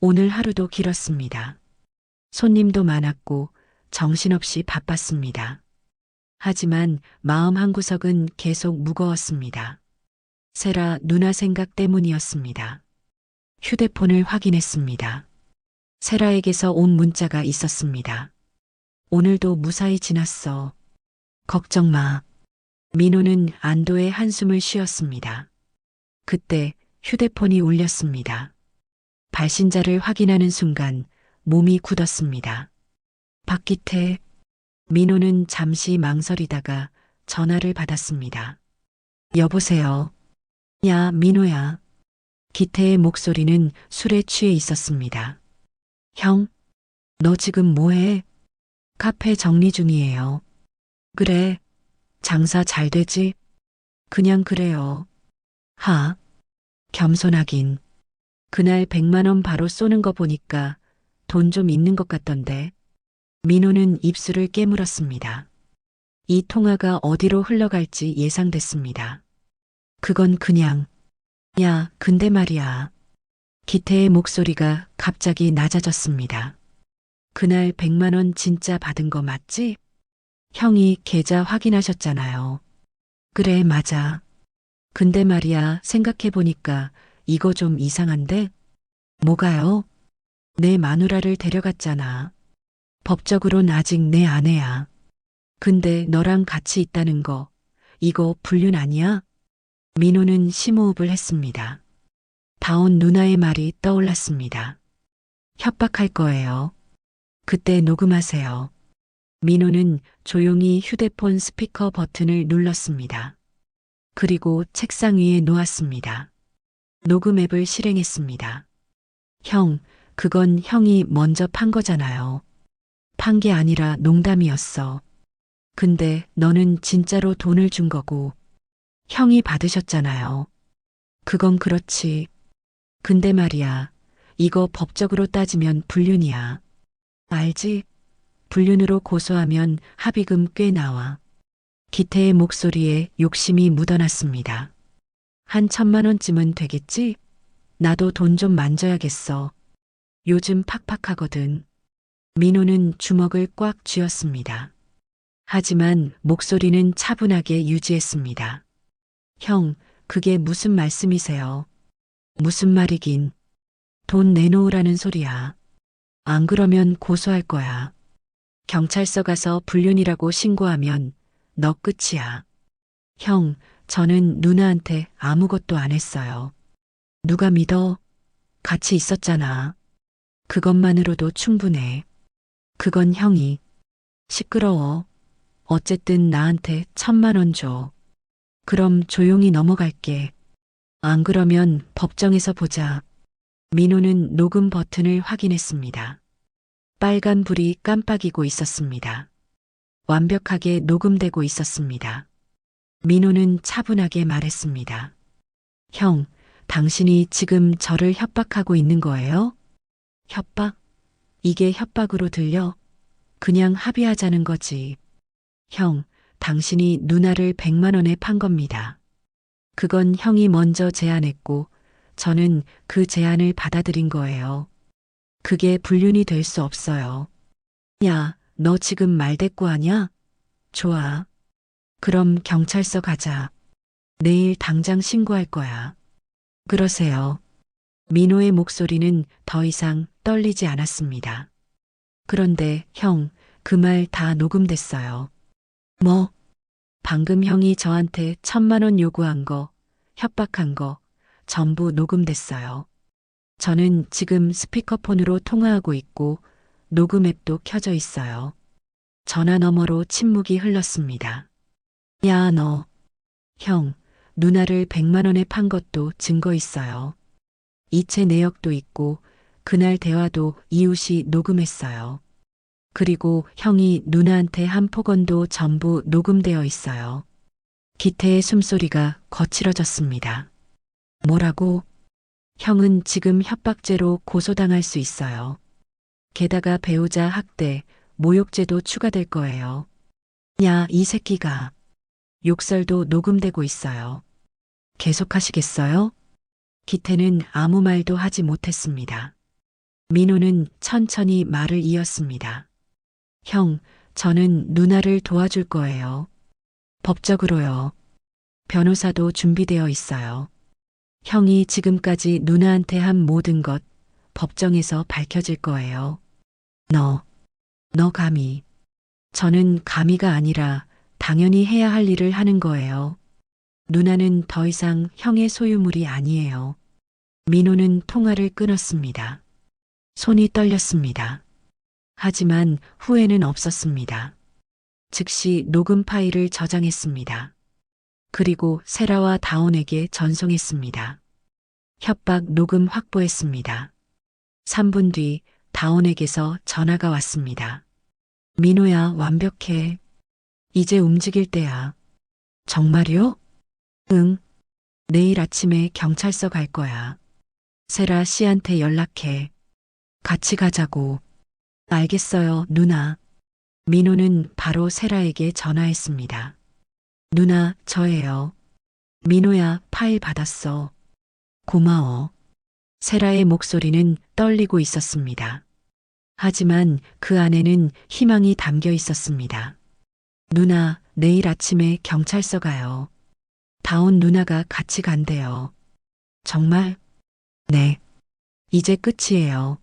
B: 오늘 하루도 길었습니다. 손님도 많았고 정신없이 바빴습니다. 하지만 마음 한구석은 계속 무거웠습니다. 세라 누나 생각 때문이었습니다. 휴대폰을 확인했습니다. 세라에게서 온 문자가 있었습니다. 오늘도 무사히 지났어. 걱정 마. 민호는 안도의 한숨을 쉬었습니다. 그때 휴대폰이 울렸습니다. 발신자를 확인하는 순간 몸이 굳었습니다. 박기태. 민호는 잠시 망설이다가 전화를 받았습니다. 여보세요. 야, 민호야. 기태의 목소리는 술에 취해 있었습니다. 형, 너 지금 뭐해? 카페 정리 중이에요. 그래, 장사 잘 되지? 그냥 그래요. 하, 겸손하긴. 그날 100만 원 바로 쏘는 거 보니까 돈 좀 있는 것 같던데. 민호는 입술을 깨물었습니다. 이 통화가 어디로 흘러갈지 예상됐습니다. 그건 그냥, 야, 근데 말이야. 기태의 목소리가 갑자기 낮아졌습니다. 그날 100만 원 진짜 받은 거 맞지? 형이 계좌 확인하셨잖아요. 그래, 맞아. 근데 말이야, 생각해보니까 이거 좀 이상한데? 뭐가요? 내 마누라를 데려갔잖아. 법적으론 아직 내 아내야. 근데 너랑 같이 있다는 거, 이거 불륜 아니야? 민호는 심호흡을 했습니다. 다온 누나의 말이 떠올랐습니다. 협박할 거예요. 그때 녹음하세요. 민호는 조용히 휴대폰 스피커 버튼을 눌렀습니다. 그리고 책상 위에 놓았습니다. 녹음 앱을 실행했습니다. 형, 그건 형이 먼저 판 거잖아요. 판 게 아니라 농담이었어. 근데 너는 진짜로 돈을 준 거고 형이 받으셨잖아요. 그건 그렇지. 근데 말이야, 이거 법적으로 따지면 불륜이야. 알지? 불륜으로 고소하면 합의금 꽤 나와. 기태의 목소리에 욕심이 묻어났습니다. 한 1,000만 원쯤은 되겠지? 나도 돈 좀 만져야겠어. 요즘 팍팍하거든. 민호는 주먹을 꽉 쥐었습니다. 하지만 목소리는 차분하게 유지했습니다. 형, 그게 무슨 말씀이세요? 무슨 말이긴. 돈 내놓으라는 소리야. 안 그러면 고소할 거야. 경찰서 가서 불륜이라고 신고하면 너 끝이야. 형, 저는 누나한테 아무것도 안 했어요. 누가 믿어? 같이 있었잖아. 그것만으로도 충분해. 그건 형이. 시끄러워. 어쨌든 나한테 1,000만 원 줘. 그럼 조용히 넘어갈게. 안 그러면 법정에서 보자. 민호는 녹음 버튼을 확인했습니다. 빨간 불이 깜빡이고 있었습니다. 완벽하게 녹음되고 있었습니다. 민호는 차분하게 말했습니다. 형, 당신이 지금 저를 협박하고 있는 거예요? 협박? 이게 협박으로 들려? 그냥 합의하자는 거지. 형, 당신이 누나를 100만 원에 판 겁니다. 그건 형이 먼저 제안했고 저는 그 제안을 받아들인 거예요. 그게 불륜이 될 수 없어요. 야, 너 지금 말대꾸하냐? 좋아. 그럼 경찰서 가자. 내일 당장 신고할 거야. 그러세요. 민호의 목소리는 더 이상 떨리지 않았습니다. 그런데 형, 그 말 다 녹음됐어요. 뭐? 방금 형이 저한테 1,000만 원 요구한 거, 협박한 거, 전부 녹음됐어요. 저는 지금 스피커폰으로 통화하고 있고 녹음 앱도 켜져 있어요. 전화 너머로 침묵이 흘렀습니다. 야, 너. 형, 누나를 100만 원에 판 것도 증거 있어요. 이체 내역도 있고 그날 대화도 이웃이 녹음했어요. 그리고 형이 누나한테 한 폭언도 전부 녹음되어 있어요. 기태의 숨소리가 거칠어졌습니다. 뭐라고? 형은 지금 협박죄로 고소당할 수 있어요. 게다가 배우자 학대, 모욕죄도 추가될 거예요. 야, 이 새끼가. 욕설도 녹음되고 있어요. 계속하시겠어요? 기태는 아무 말도 하지 못했습니다. 민호는 천천히 말을 이었습니다. 형, 저는 누나를 도와줄 거예요. 법적으로요. 변호사도 준비되어 있어요. 형이 지금까지 누나한테 한 모든 것 법정에서 밝혀질 거예요. 너 감히. 저는 감히가 아니라 당연히 해야 할 일을 하는 거예요. 누나는 더 이상 형의 소유물이 아니에요. 민호는 통화를 끊었습니다. 손이 떨렸습니다. 하지만 후회는 없었습니다. 즉시 녹음 파일을 저장했습니다. 그리고 세라와 다온에게 전송했습니다. 협박 녹음 확보했습니다. 3분 뒤 다온에게서 전화가 왔습니다. 민호야, 완벽해. 이제 움직일 때야. 정말요? 응. 내일 아침에 경찰서 갈 거야. 세라 씨한테 연락해. 같이 가자고. 알겠어요, 누나. 민호는 바로 세라에게 전화했습니다. 누나, 저예요. 민호야, 파일 받았어. 고마워. 세라의 목소리는 떨리고 있었습니다. 하지만 그 안에는 희망이 담겨 있었습니다. 누나, 내일 아침에 경찰서 가요. 다온 누나가 같이 간대요. 정말? 네. 이제 끝이에요.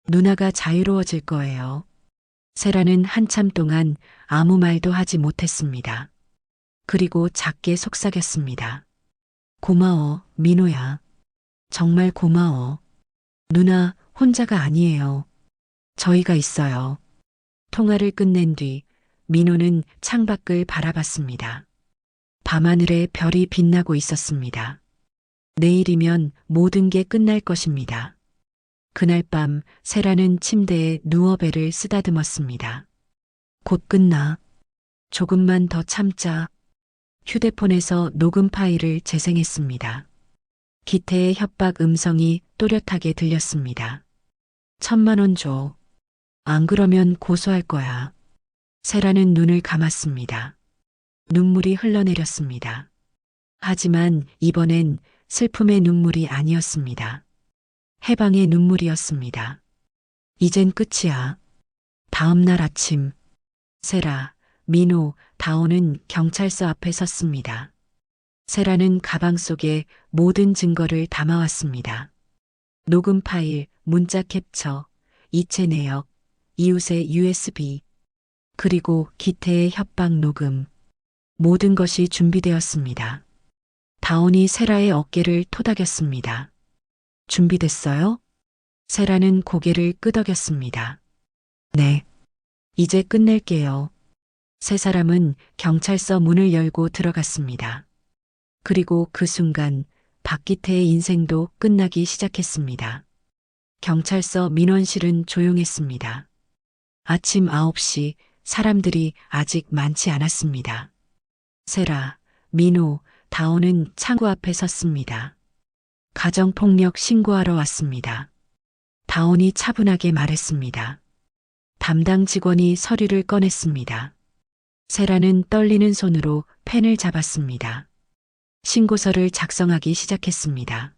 B: 누나가 자유로워질 거예요. 세라는 한참 동안 아무 말도 하지 못했습니다. 그리고 작게 속삭였습니다. 고마워, 민호야. 정말 고마워. 누나, 혼자가 아니에요. 저희가 있어요. 통화를 끝낸 뒤 민호는 창밖을 바라봤습니다. 밤하늘에 별이 빛나고 있었습니다. 내일이면 모든 게 끝날 것입니다. 그날 밤 세라는 침대에 누워 배를 쓰다듬었습니다. 곧 끝나. 조금만 더 참자. 휴대폰에서 녹음 파일을 재생했습니다. 기태의 협박 음성이 또렷하게 들렸습니다. 1,000만 원 줘. 안 그러면 고소할 거야. 세라는 눈을 감았습니다. 눈물이 흘러내렸습니다. 하지만 이번엔 슬픔의 눈물이 아니었습니다. 해방의 눈물이었습니다. 이젠 끝이야. 다음 날 아침, 세라, 민호, 다온은 경찰서 앞에 섰습니다. 세라는 가방 속에 모든 증거를 담아왔습니다. 녹음 파일, 문자 캡처, 이체 내역, 이웃의 USB, 그리고 기태의 협박 녹음. 모든 것이 준비되었습니다. 다온이 세라의 어깨를 토닥였습니다. 준비됐어요? 세라는 고개를 끄덕였습니다. 네. 이제 끝낼게요. 세 사람은 경찰서 문을 열고 들어갔습니다. 그리고 그 순간 박기태의 인생도 끝나기 시작했습니다. 경찰서 민원실은 조용했습니다. 아침 9시 사람들이 아직 많지 않았습니다. 세라, 민호, 다온은 창구 앞에 섰습니다. 가정폭력 신고하러 왔습니다. 다온이 차분하게 말했습니다. 담당 직원이 서류를 꺼냈습니다. 세라는 떨리는 손으로 펜을 잡았습니다. 신고서를 작성하기 시작했습니다.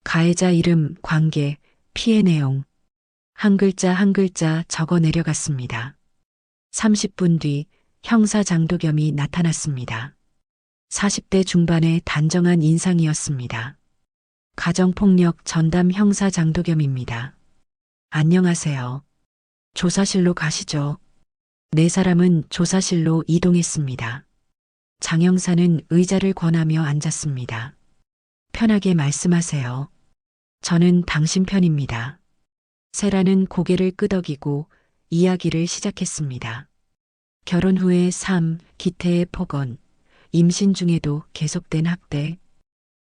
B: 가해자 이름, 관계, 피해 내용, 한 글자 한 글자 적어 내려갔습니다. 30분 뒤 형사 장도겸이 나타났습니다. 40대 중반의 단정한 인상이었습니다. 가정폭력 전담 형사 장도겸입니다. 안녕하세요. 조사실로 가시죠. 네 사람은 조사실로 이동했습니다. 장 형사는 의자를 권하며 앉았습니다. 편하게 말씀하세요. 저는 당신 편입니다. 세라는 고개를 끄덕이고 이야기를 시작했습니다. 결혼 후의 삶, 기태의 폭언, 임신 중에도 계속된 학대,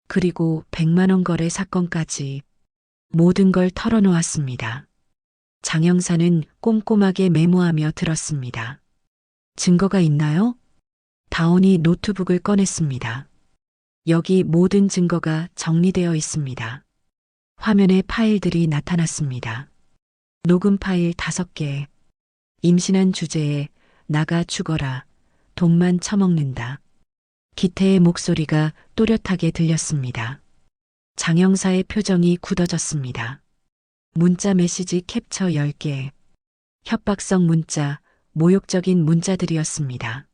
B: 그리고 100만 원 거래 사건까지 모든 걸 털어놓았습니다. 장 형사는 꼼꼼하게 메모하며 들었습니다. 증거가 있나요? 다온이 노트북을 꺼냈습니다. 여기 모든 증거가 정리되어 있습니다. 화면에 파일들이 나타났습니다. 녹음 파일 5개. 임신한 주제에 나가 죽어라. 돈만 처먹는다. 기태의 목소리가 또렷하게 들렸습니다. 장 형사의 표정이 굳어졌습니다. 문자 메시지 캡처 10개. 협박성 문자, 모욕적인 문자들이었습니다.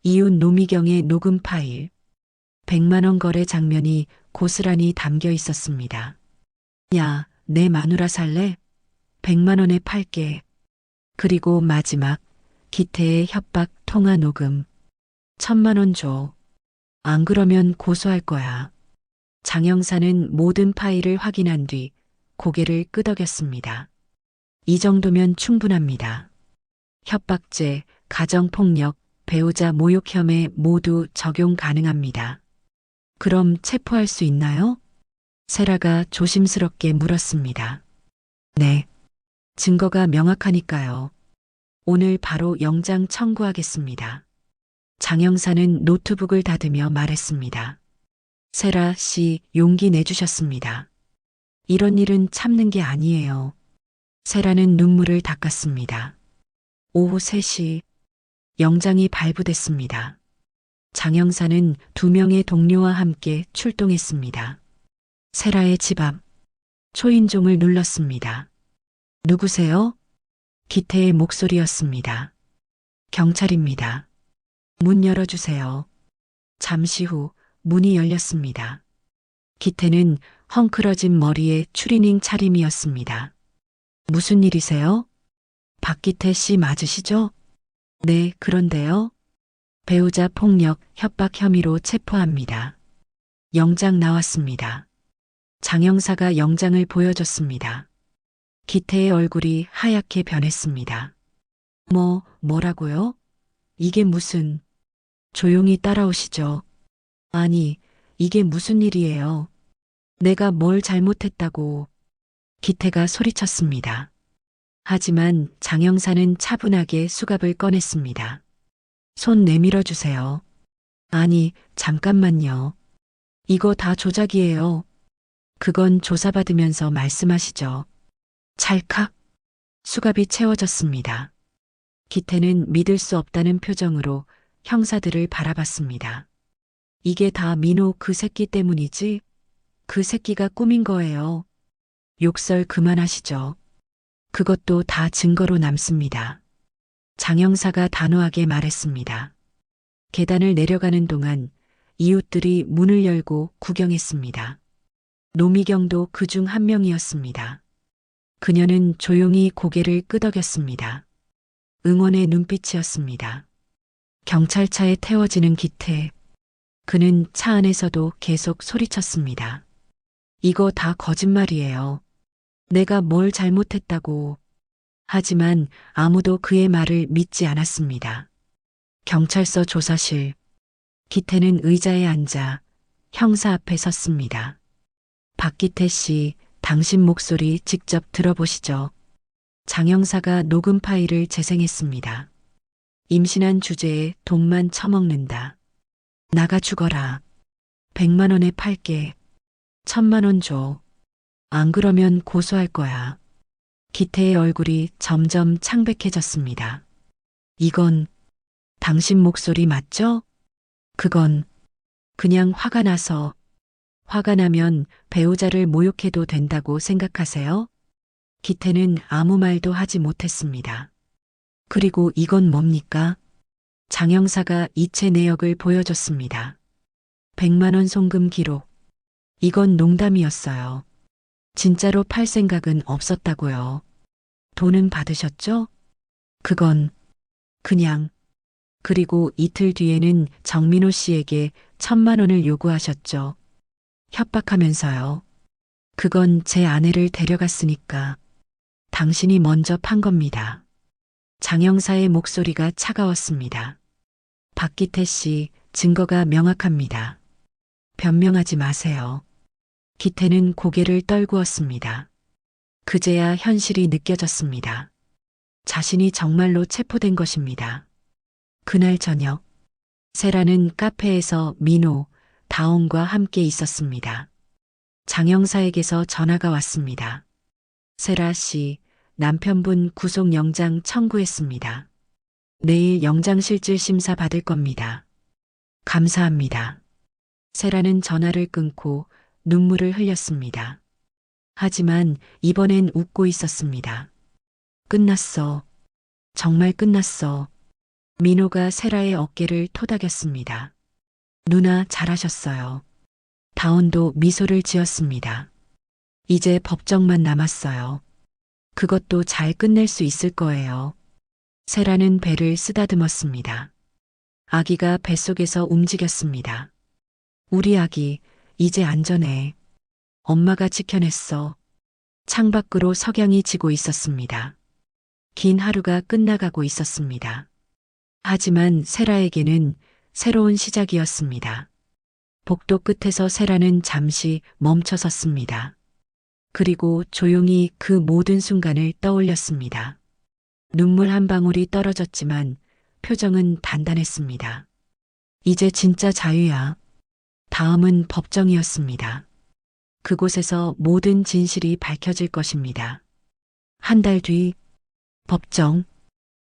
B: 이웃 노미경의 녹음 파일. 100만 원 거래 장면이 고스란히 담겨 있었습니다. 야, 내 마누라 살래? 100만 원에 팔게. 그리고 마지막, 기태의 협박 통화 녹음. 1000만 원 줘. 안 그러면 고소할 거야. 장 형사는 모든 파일을 확인한 뒤 고개를 끄덕였습니다. 이 정도면 충분합니다. 협박죄, 가정폭력, 배우자 모욕 혐의 모두 적용 가능합니다. 그럼 체포할 수 있나요? 세라가 조심스럽게 물었습니다. 네. 증거가 명확하니까요. 오늘 바로 영장 청구하겠습니다. 장 형사는 노트북을 닫으며 말했습니다. 세라 씨 용기 내주셨습니다. 이런 일은 참는 게 아니에요. 세라는 눈물을 닦았습니다. 오후 3시 영장이 발부됐습니다. 장 형사는 2명의 동료와 함께 출동했습니다. 세라의 집 앞 초인종을 눌렀습니다. 누구세요? 기태의 목소리였습니다. 경찰입니다. 문 열어주세요. 잠시 후 문이 열렸습니다. 기태는 헝클어진 머리에 추리닝 차림이었습니다. 무슨 일이세요? 박기태 씨 맞으시죠? 네, 그런데요. 배우자 폭력, 협박 혐의로 체포합니다. 영장 나왔습니다. 장 형사가 영장을 보여줬습니다. 기태의 얼굴이 하얗게 변했습니다. 뭐라고요? 이게 무슨... 조용히 따라오시죠. 아니, 이게 무슨 일이에요? 내가 뭘 잘못했다고... 기태가 소리쳤습니다. 하지만 장 형사는 차분하게 수갑을 꺼냈습니다. 손 내밀어 주세요. 아니, 잠깐만요. 이거 다 조작이에요. 그건 조사받으면서 말씀하시죠. 찰칵. 수갑이 채워졌습니다. 기태는 믿을 수 없다는 표정으로 형사들을 바라봤습니다. 이게 다 민호 그 새끼 때문이지? 그 새끼가 꾸민 거예요. 욕설 그만하시죠. 그것도 다 증거로 남습니다. 장 형사가 단호하게 말했습니다. 계단을 내려가는 동안 이웃들이 문을 열고 구경했습니다. 노미경도 그중 한 명이었습니다. 그녀는 조용히 고개를 끄덕였습니다. 응원의 눈빛이었습니다. 경찰차에 태워지는 기태. 그는 차 안에서도 계속 소리쳤습니다. 이거 다 거짓말이에요. 내가 뭘 잘못했다고. 하지만 아무도 그의 말을 믿지 않았습니다. 경찰서 조사실. 기태는 의자에 앉아 형사 앞에 섰습니다. 박기태 씨, 당신 목소리 직접 들어보시죠. 장 형사가 녹음 파일을 재생했습니다. 임신한 주제에 돈만 처먹는다. 나가 죽어라. 100만 원에 팔게. 1000만 원 줘. 안 그러면 고소할 거야. 기태의 얼굴이 점점 창백해졌습니다. 이건 당신 목소리 맞죠? 그건 그냥 화가 나서. 화가 나면 배우자를 모욕해도 된다고 생각하세요? 기태는 아무 말도 하지 못했습니다. 그리고 이건 뭡니까? 장 형사가 이체 내역을 보여줬습니다. 100만 원 송금 기록. 이건 농담이었어요. 진짜로 팔 생각은 없었다고요. 돈은 받으셨죠? 그건 그냥. 그리고 이틀 뒤에는 정민호 씨에게 1000만 원을 요구하셨죠. 협박하면서요. 그건 제 아내를 데려갔으니까. 당신이 먼저 판 겁니다. 장 형사의 목소리가 차가웠습니다. 박기태 씨, 증거가 명확합니다. 변명하지 마세요. 기태는 고개를 떨구었습니다. 그제야 현실이 느껴졌습니다. 자신이 정말로 체포된 것입니다. 그날 저녁, 세라는 카페에서 민호, 다온과 함께 있었습니다. 장 형사에게서 전화가 왔습니다. 세라 씨, 남편분 구속영장 청구했습니다. 내일 영장실질 심사 받을 겁니다. 감사합니다. 세라는 전화를 끊고 눈물을 흘렸습니다. 하지만 이번엔 웃고 있었습니다. 끝났어. 정말 끝났어. 민호가 세라의 어깨를 토닥였습니다. 누나 잘하셨어요. 다온도 미소를 지었습니다. 이제 법정만 남았어요. 그것도 잘 끝낼 수 있을 거예요. 세라는 배를 쓰다듬었습니다. 아기가 뱃속에서 움직였습니다. 우리 아기, 이제 안전해. 엄마가 지켜냈어. 창밖으로 석양이 지고 있었습니다. 긴 하루가 끝나가고 있었습니다. 하지만 세라에게는 새로운 시작이었습니다. 복도 끝에서 세라는 잠시 멈춰섰습니다. 그리고 조용히 그 모든 순간을 떠올렸습니다. 눈물 한 방울이 떨어졌지만 표정은 단단했습니다. 이제 진짜 자유야. 다음은 법정이었습니다. 그곳에서 모든 진실이 밝혀질 것입니다. 한 달 뒤, 법정.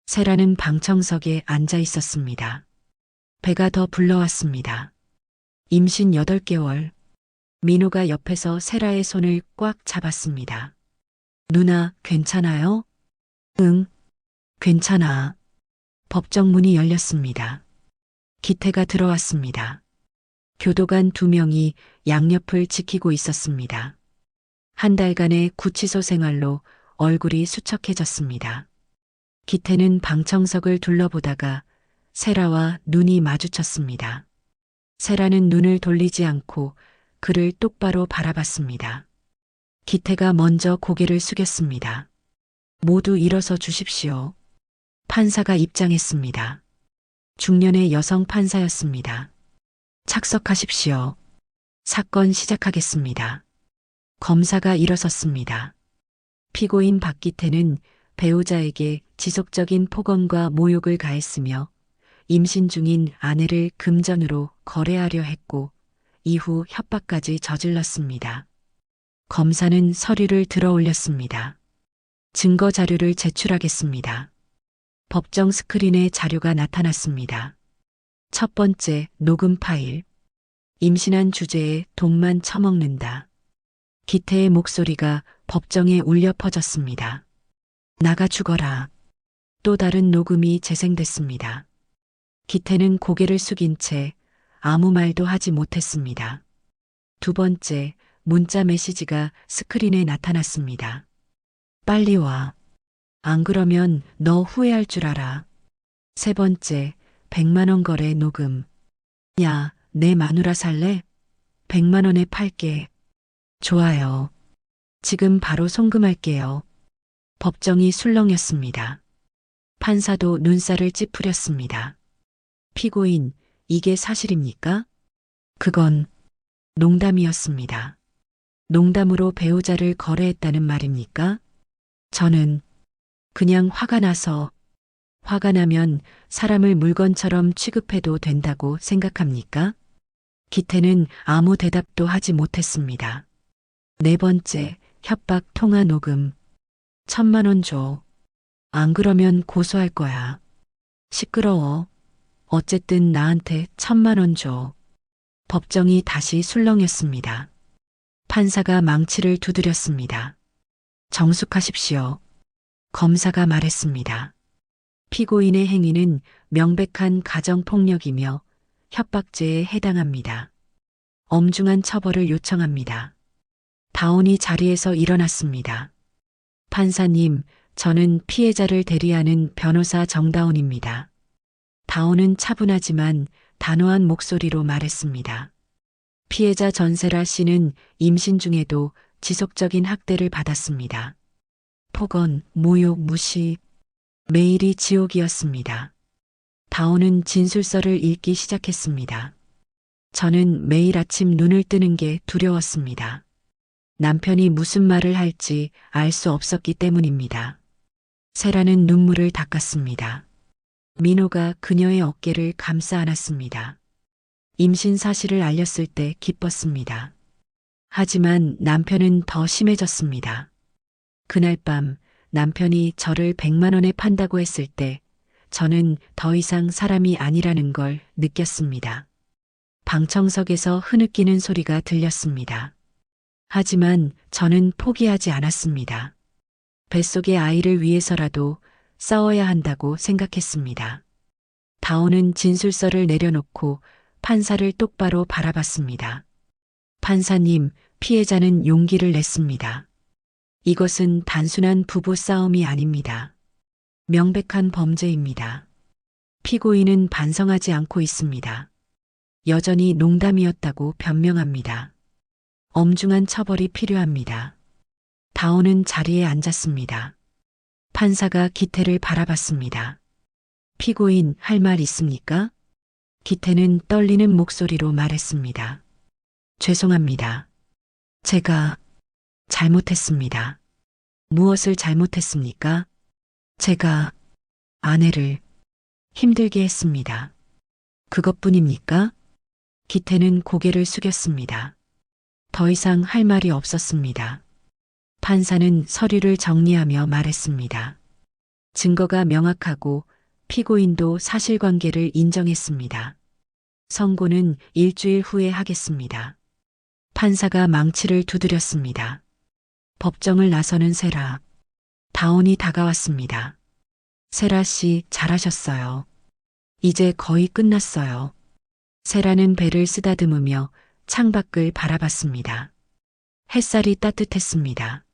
B: 세라는 방청석에 앉아 있었습니다. 배가 더 불러왔습니다. 임신 8개월. 민호가 옆에서 세라의 손을 꽉 잡았습니다. 누나, 괜찮아요? 응, 괜찮아. 법정 문이 열렸습니다. 기태가 들어왔습니다. 교도관 2명이 양옆을 지키고 있었습니다. 한 달간의 구치소 생활로 얼굴이 수척해졌습니다. 기태는 방청석을 둘러보다가 세라와 눈이 마주쳤습니다. 세라는 눈을 돌리지 않고 그를 똑바로 바라봤습니다. 기태가 먼저 고개를 숙였습니다. 모두 일어서 주십시오. 판사가 입장했습니다. 중년의 여성 판사였습니다. 착석하십시오. 사건 시작하겠습니다. 검사가 일어섰습니다. 피고인 박기태는 배우자에게 지속적인 폭언과 모욕을 가했으며 임신 중인 아내를 금전으로 거래하려 했고 이후 협박까지 저질렀습니다. 검사는 서류를 들어 올렸습니다. 증거 자료를 제출하겠습니다. 법정 스크린에 자료가 나타났습니다. 첫 번째 녹음 파일. 임신한 주제에 돈만 처먹는다. 기태의 목소리가 법정에 울려 퍼졌습니다. 나가 죽어라. 또 다른 녹음이 재생됐습니다. 기태는 고개를 숙인 채 아무 말도 하지 못했습니다. 두 번째 문자 메시지가 스크린에 나타났습니다. 빨리 와. 안 그러면 너 후회할 줄 알아. 세 번째 100만 원 거래 녹음. 야, 내 마누라 살래? 100만 원에 팔게. 좋아요. 지금 바로 송금할게요. 법정이 술렁였습니다. 판사도 눈살을 찌푸렸습니다. 피고인, 이게 사실입니까? 그건 농담이었습니다. 농담으로 배우자를 거래했다는 말입니까? 저는 그냥 화가 나서 화가 나면 사람을 물건처럼 취급해도 된다고 생각합니까? 기태는 아무 대답도 하지 못했습니다. 네 번째, 협박 통화 녹음. 1,000만 원 줘. 안 그러면 고소할 거야. 시끄러워. 어쨌든 나한테 1,000만 원 줘. 법정이 다시 술렁였습니다. 판사가 망치를 두드렸습니다. 정숙하십시오. 검사가 말했습니다. 피고인의 행위는 명백한 가정폭력이며 협박죄에 해당합니다. 엄중한 처벌을 요청합니다. 다운이 자리에서 일어났습니다. 판사님, 저는 피해자를 대리하는 변호사 정다운입니다. 다운은 차분하지만 단호한 목소리로 말했습니다. 피해자 전세라 씨는 임신 중에도 지속적인 학대를 받았습니다. 폭언, 모욕, 무시, 매일이 지옥이었습니다. 다운은 진술서를 읽기 시작했습니다. 저는 매일 아침 눈을 뜨는 게 두려웠습니다. 남편이 무슨 말을 할지 알 수 없었기 때문입니다. 세라는 눈물을 닦았습니다. 민호가 그녀의 어깨를 감싸 안았습니다. 임신 사실을 알렸을 때 기뻤습니다. 하지만 남편은 더 심해졌습니다. 그날 밤 남편이 저를 100만 원에 판다고 했을 때 저는 더 이상 사람이 아니라는 걸 느꼈습니다. 방청석에서 흐느끼는 소리가 들렸습니다. 하지만 저는 포기하지 않았습니다. 뱃속의 아이를 위해서라도 싸워야 한다고 생각했습니다. 다온은 진술서를 내려놓고 판사를 똑바로 바라봤습니다. 판사님, 피해자는 용기를 냈습니다. 이것은 단순한 부부 싸움이 아닙니다. 명백한 범죄입니다. 피고인은 반성하지 않고 있습니다. 여전히 농담이었다고 변명합니다. 엄중한 처벌이 필요합니다. 다온은 자리에 앉았습니다. 판사가 기태를 바라봤습니다. 피고인 할 말 있습니까? 기태는 떨리는 목소리로 말했습니다. 죄송합니다. 제가 잘못했습니다. 무엇을 잘못했습니까? 제가 아내를 힘들게 했습니다. 그것뿐입니까? 기태는 고개를 숙였습니다. 더 이상 할 말이 없었습니다. 판사는 서류를 정리하며 말했습니다. 증거가 명확하고 피고인도 사실관계를 인정했습니다. 선고는 일주일 후에 하겠습니다. 판사가 망치를 두드렸습니다. 법정을 나서는 세라. 다온이 다가왔습니다. 세라 씨, 잘하셨어요. 이제 거의 끝났어요. 세라는 배를 쓰다듬으며 창밖을 바라봤습니다. 햇살이 따뜻했습니다.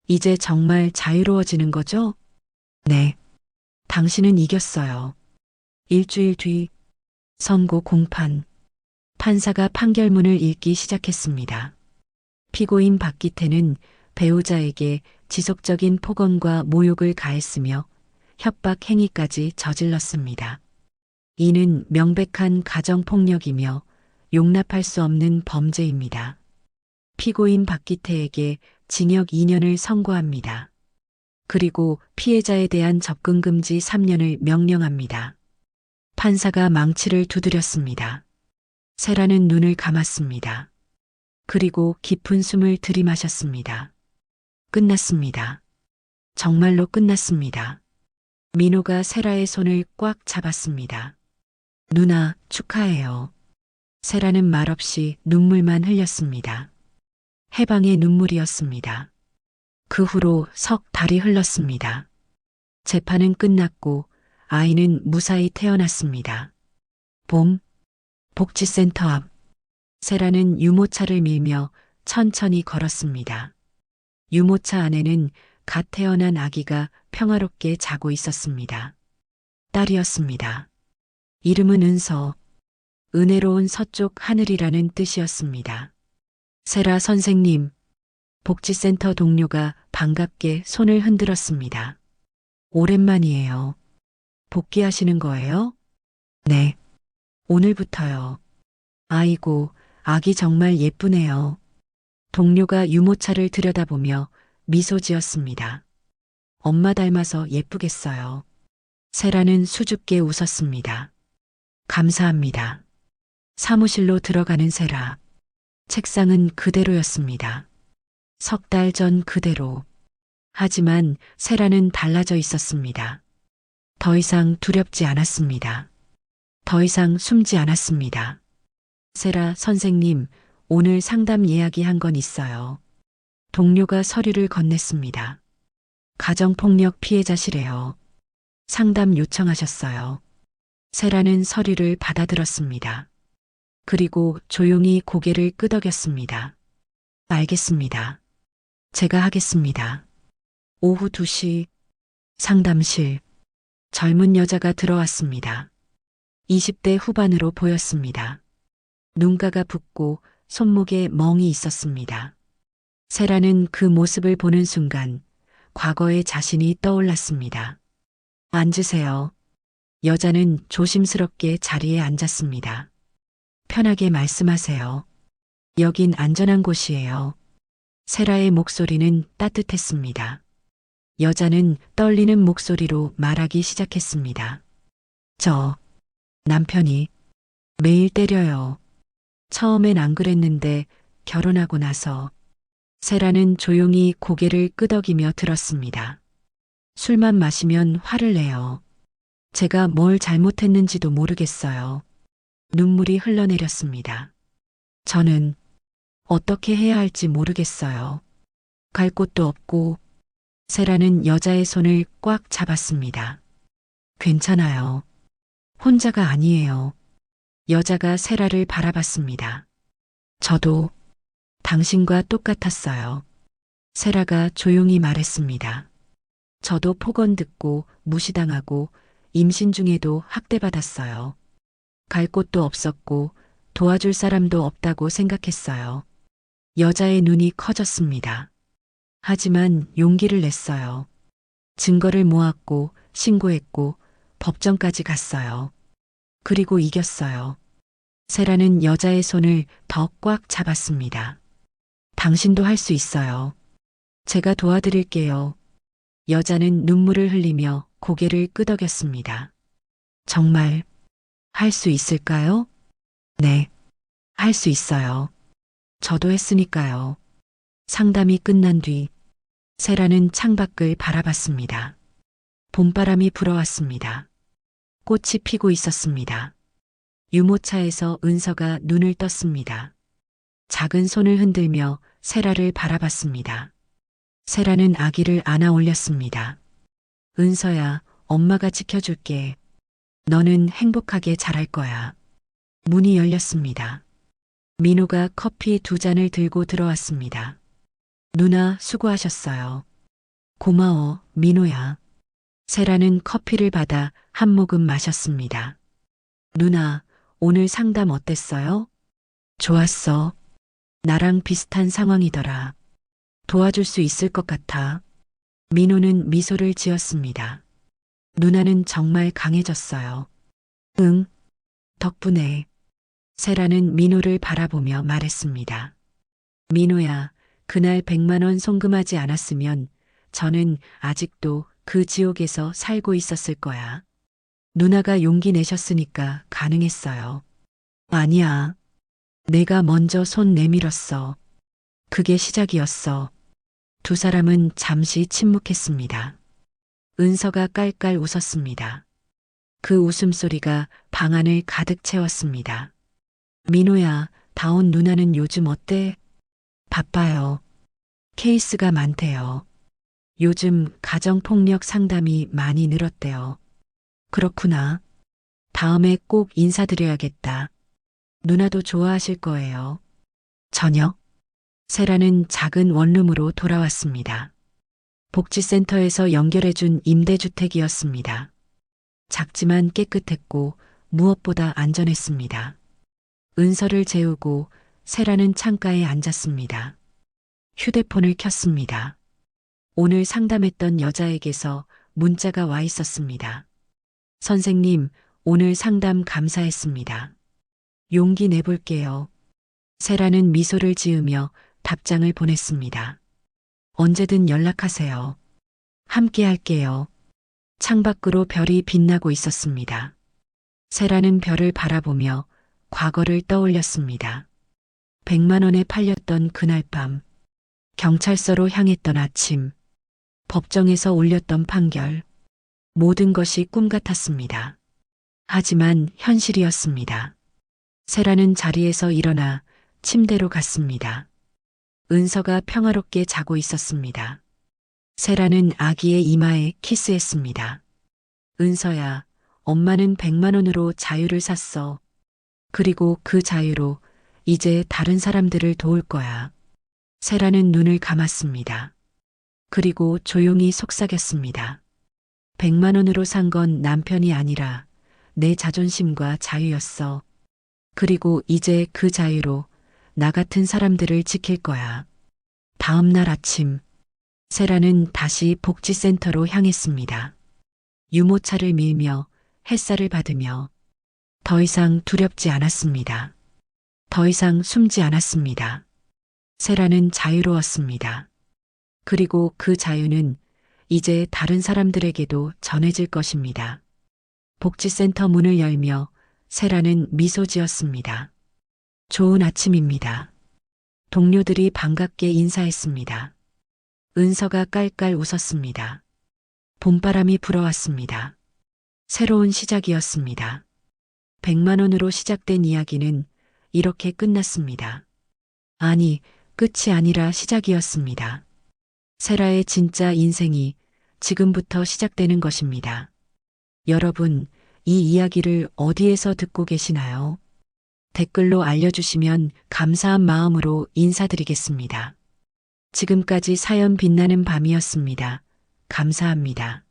B: 이제 정말 자유로워지는 거죠? 네. 당신은 이겼어요. 일주일 뒤 선고 공판. 판사가 판결문을 읽기 시작했습니다. 피고인 박기태는 배우자에게 지속적인 폭언과 모욕을 가했으며 협박 행위까지 저질렀습니다. 이는 명백한 가정폭력이며 용납할 수 없는 범죄입니다. 피고인 박기태에게 징역 2년을 선고합니다. 그리고 피해자에 대한 접근금지 3년을 명령합니다. 판사가 망치를 두드렸습니다. 세라는 눈을 감았습니다. 그리고 깊은 숨을 들이마셨습니다. 끝났습니다. 정말로 끝났습니다. 민호가 세라의 손을 꽉 잡았습니다. 누나, 축하해요. 세라는 말없이 눈물만 흘렸습니다. 해방의 눈물이었습니다. 그 후로 석 달이 흘렀습니다. 재판은 끝났고 아이는 무사히 태어났습니다. 봄, 복지센터 앞. 세라는 유모차를 밀며 천천히 걸었습니다. 유모차 안에는 갓 태어난 아기가 평화롭게 자고 있었습니다. 딸이었습니다. 이름은 은서, 은혜로운 서쪽 하늘이라는 뜻이었습니다. 세라 선생님, 복지센터 동료가 반갑게 손을 흔들었습니다. 오랜만이에요. 복귀하시는 거예요? 네. 오늘부터요. 아이고, 아기 정말 예쁘네요. 동료가 유모차를 들여다보며 미소 지었습니다. 엄마 닮아서 예쁘겠어요. 세라는 수줍게 웃었습니다. 감사합니다. 사무실로 들어가는 세라. 책상은 그대로였습니다. 석 달 전 그대로. 하지만 세라는 달라져 있었습니다. 더 이상 두렵지 않았습니다. 더 이상 숨지 않았습니다. 세라 선생님, 오늘 상담 예약이 건 있어요. 동료가 서류를 건넸습니다. 가정폭력 피해자시래요. 상담 요청하셨어요. 세라는 서류를 받아들었습니다. 그리고 조용히 고개를 끄덕였습니다. 알겠습니다. 제가 하겠습니다. 오후 2시 상담실. 젊은 여자가 들어왔습니다. 20대 후반으로 보였습니다. 눈가가 붓고 손목에 멍이 있었습니다. 세라는 그 모습을 보는 순간 과거의 자신이 떠올랐습니다. 앉으세요. 여자는 조심스럽게 자리에 앉았습니다. 편하게 말씀하세요. 여긴 안전한 곳이에요. 세라의 목소리는 따뜻했습니다. 여자는 떨리는 목소리로 말하기 시작했습니다. 저 남편이 매일 때려요. 처음엔 안 그랬는데 결혼하고 나서. 세라는 조용히 고개를 끄덕이며 들었습니다. 술만 마시면 화를 내요. 제가 뭘 잘못했는지도 모르겠어요. 눈물이 흘러내렸습니다. 저는 어떻게 해야 할지 모르겠어요. 갈 곳도 없고. 세라는 여자의 손을 꽉 잡았습니다. 괜찮아요. 혼자가 아니에요. 여자가 세라를 바라봤습니다. 저도 당신과 똑같았어요. 세라가 조용히 말했습니다. 저도 폭언 듣고 무시당하고 임신 중에도 학대받았어요. 갈 곳도 없었고 도와줄 사람도 없다고 생각했어요. 여자의 눈이 커졌습니다. 하지만 용기를 냈어요. 증거를 모았고 신고했고 법정까지 갔어요. 그리고 이겼어요. 세라는 여자의 손을 더 꽉 잡았습니다. 당신도 할 수 있어요. 제가 도와드릴게요. 여자는 눈물을 흘리며 고개를 끄덕였습니다. 정말 할 수 있을까요? 네, 할 수 있어요. 저도 했으니까요. 상담이 끝난 뒤 세라는 창밖을 바라봤습니다. 봄바람이 불어왔습니다. 꽃이 피고 있었습니다. 유모차에서 은서가 눈을 떴습니다. 작은 손을 흔들며 세라를 바라봤습니다. 세라는 아기를 안아 올렸습니다. 은서야, 엄마가 지켜줄게. 너는 행복하게 자랄 거야. 문이 열렸습니다. 민호가 커피 2잔을 들고 들어왔습니다. 누나, 수고하셨어요. 고마워, 민호야. 세라는 커피를 받아 한 모금 마셨습니다. 누나, 오늘 상담 어땠어요? 좋았어. 나랑 비슷한 상황이더라. 도와줄 수 있을 것 같아. 민호는 미소를 지었습니다. 누나는 정말 강해졌어요. 응, 덕분에. 세라는 민호를 바라보며 말했습니다. 민호야, 그날 100만 원 송금하지 않았으면 저는 아직도 그 지옥에서 살고 있었을 거야. 누나가 용기 내셨으니까 가능했어요. 아니야. 내가 먼저 손 내밀었어. 그게 시작이었어. 두 사람은 잠시 침묵했습니다. 은서가 깔깔 웃었습니다. 그 웃음소리가 방 안을 가득 채웠습니다. 민호야, 다온 누나는 요즘 어때? 바빠요. 케이스가 많대요. 요즘 가정폭력 상담이 많이 늘었대요. 그렇구나. 다음에 꼭 인사드려야겠다. 누나도 좋아하실 거예요. 저녁. 세라는 작은 원룸으로 돌아왔습니다. 복지센터에서 연결해준 임대주택이었습니다. 작지만 깨끗했고 무엇보다 안전했습니다. 은서를 재우고 세라는 창가에 앉았습니다. 휴대폰을 켰습니다. 오늘 상담했던 여자에게서 문자가 와 있었습니다. 선생님, 오늘 상담 감사했습니다. 용기 내볼게요. 세라는 미소를 지으며 답장을 보냈습니다. 언제든 연락하세요. 함께 할게요. 창밖으로 별이 빛나고 있었습니다. 세라는 별을 바라보며 과거를 떠올렸습니다. 100만 원에 팔렸던 그날 밤, 경찰서로 향했던 아침, 법정에서 울렸던 판결, 모든 것이 꿈 같았습니다. 하지만 현실이었습니다. 세라는 자리에서 일어나 침대로 갔습니다. 은서가 평화롭게 자고 있었습니다. 세라는 아기의 이마에 키스했습니다. 은서야, 엄마는 100만 원으로 자유를 샀어. 그리고 그 자유로 이제 다른 사람들을 도울 거야. 세라는 눈을 감았습니다. 그리고 조용히 속삭였습니다. 100만 원으로 산 건 남편이 아니라 내 자존심과 자유였어. 그리고 이제 그 자유로 나 같은 사람들을 지킬 거야. 다음 날 아침, 세라는 다시 복지센터로 향했습니다. 유모차를 밀며 햇살을 받으며 더 이상 두렵지 않았습니다. 더 이상 숨지 않았습니다. 세라는 자유로웠습니다. 그리고 그 자유는 이제 다른 사람들에게도 전해질 것입니다. 복지센터 문을 열며 세라는 미소 지었습니다. 좋은 아침입니다. 동료들이 반갑게 인사했습니다. 은서가 깔깔 웃었습니다. 봄바람이 불어왔습니다. 새로운 시작이었습니다. 100만 원으로 시작된 이야기는 이렇게 끝났습니다. 아니, 끝이 아니라 시작이었습니다. 세라의 진짜 인생이 지금부터 시작되는 것입니다. 여러분, 이 이야기를 어디에서 듣고 계시나요? 댓글로 알려주시면 감사한 마음으로 인사드리겠습니다. 지금까지 사연 빛나는 밤이었습니다. 감사합니다.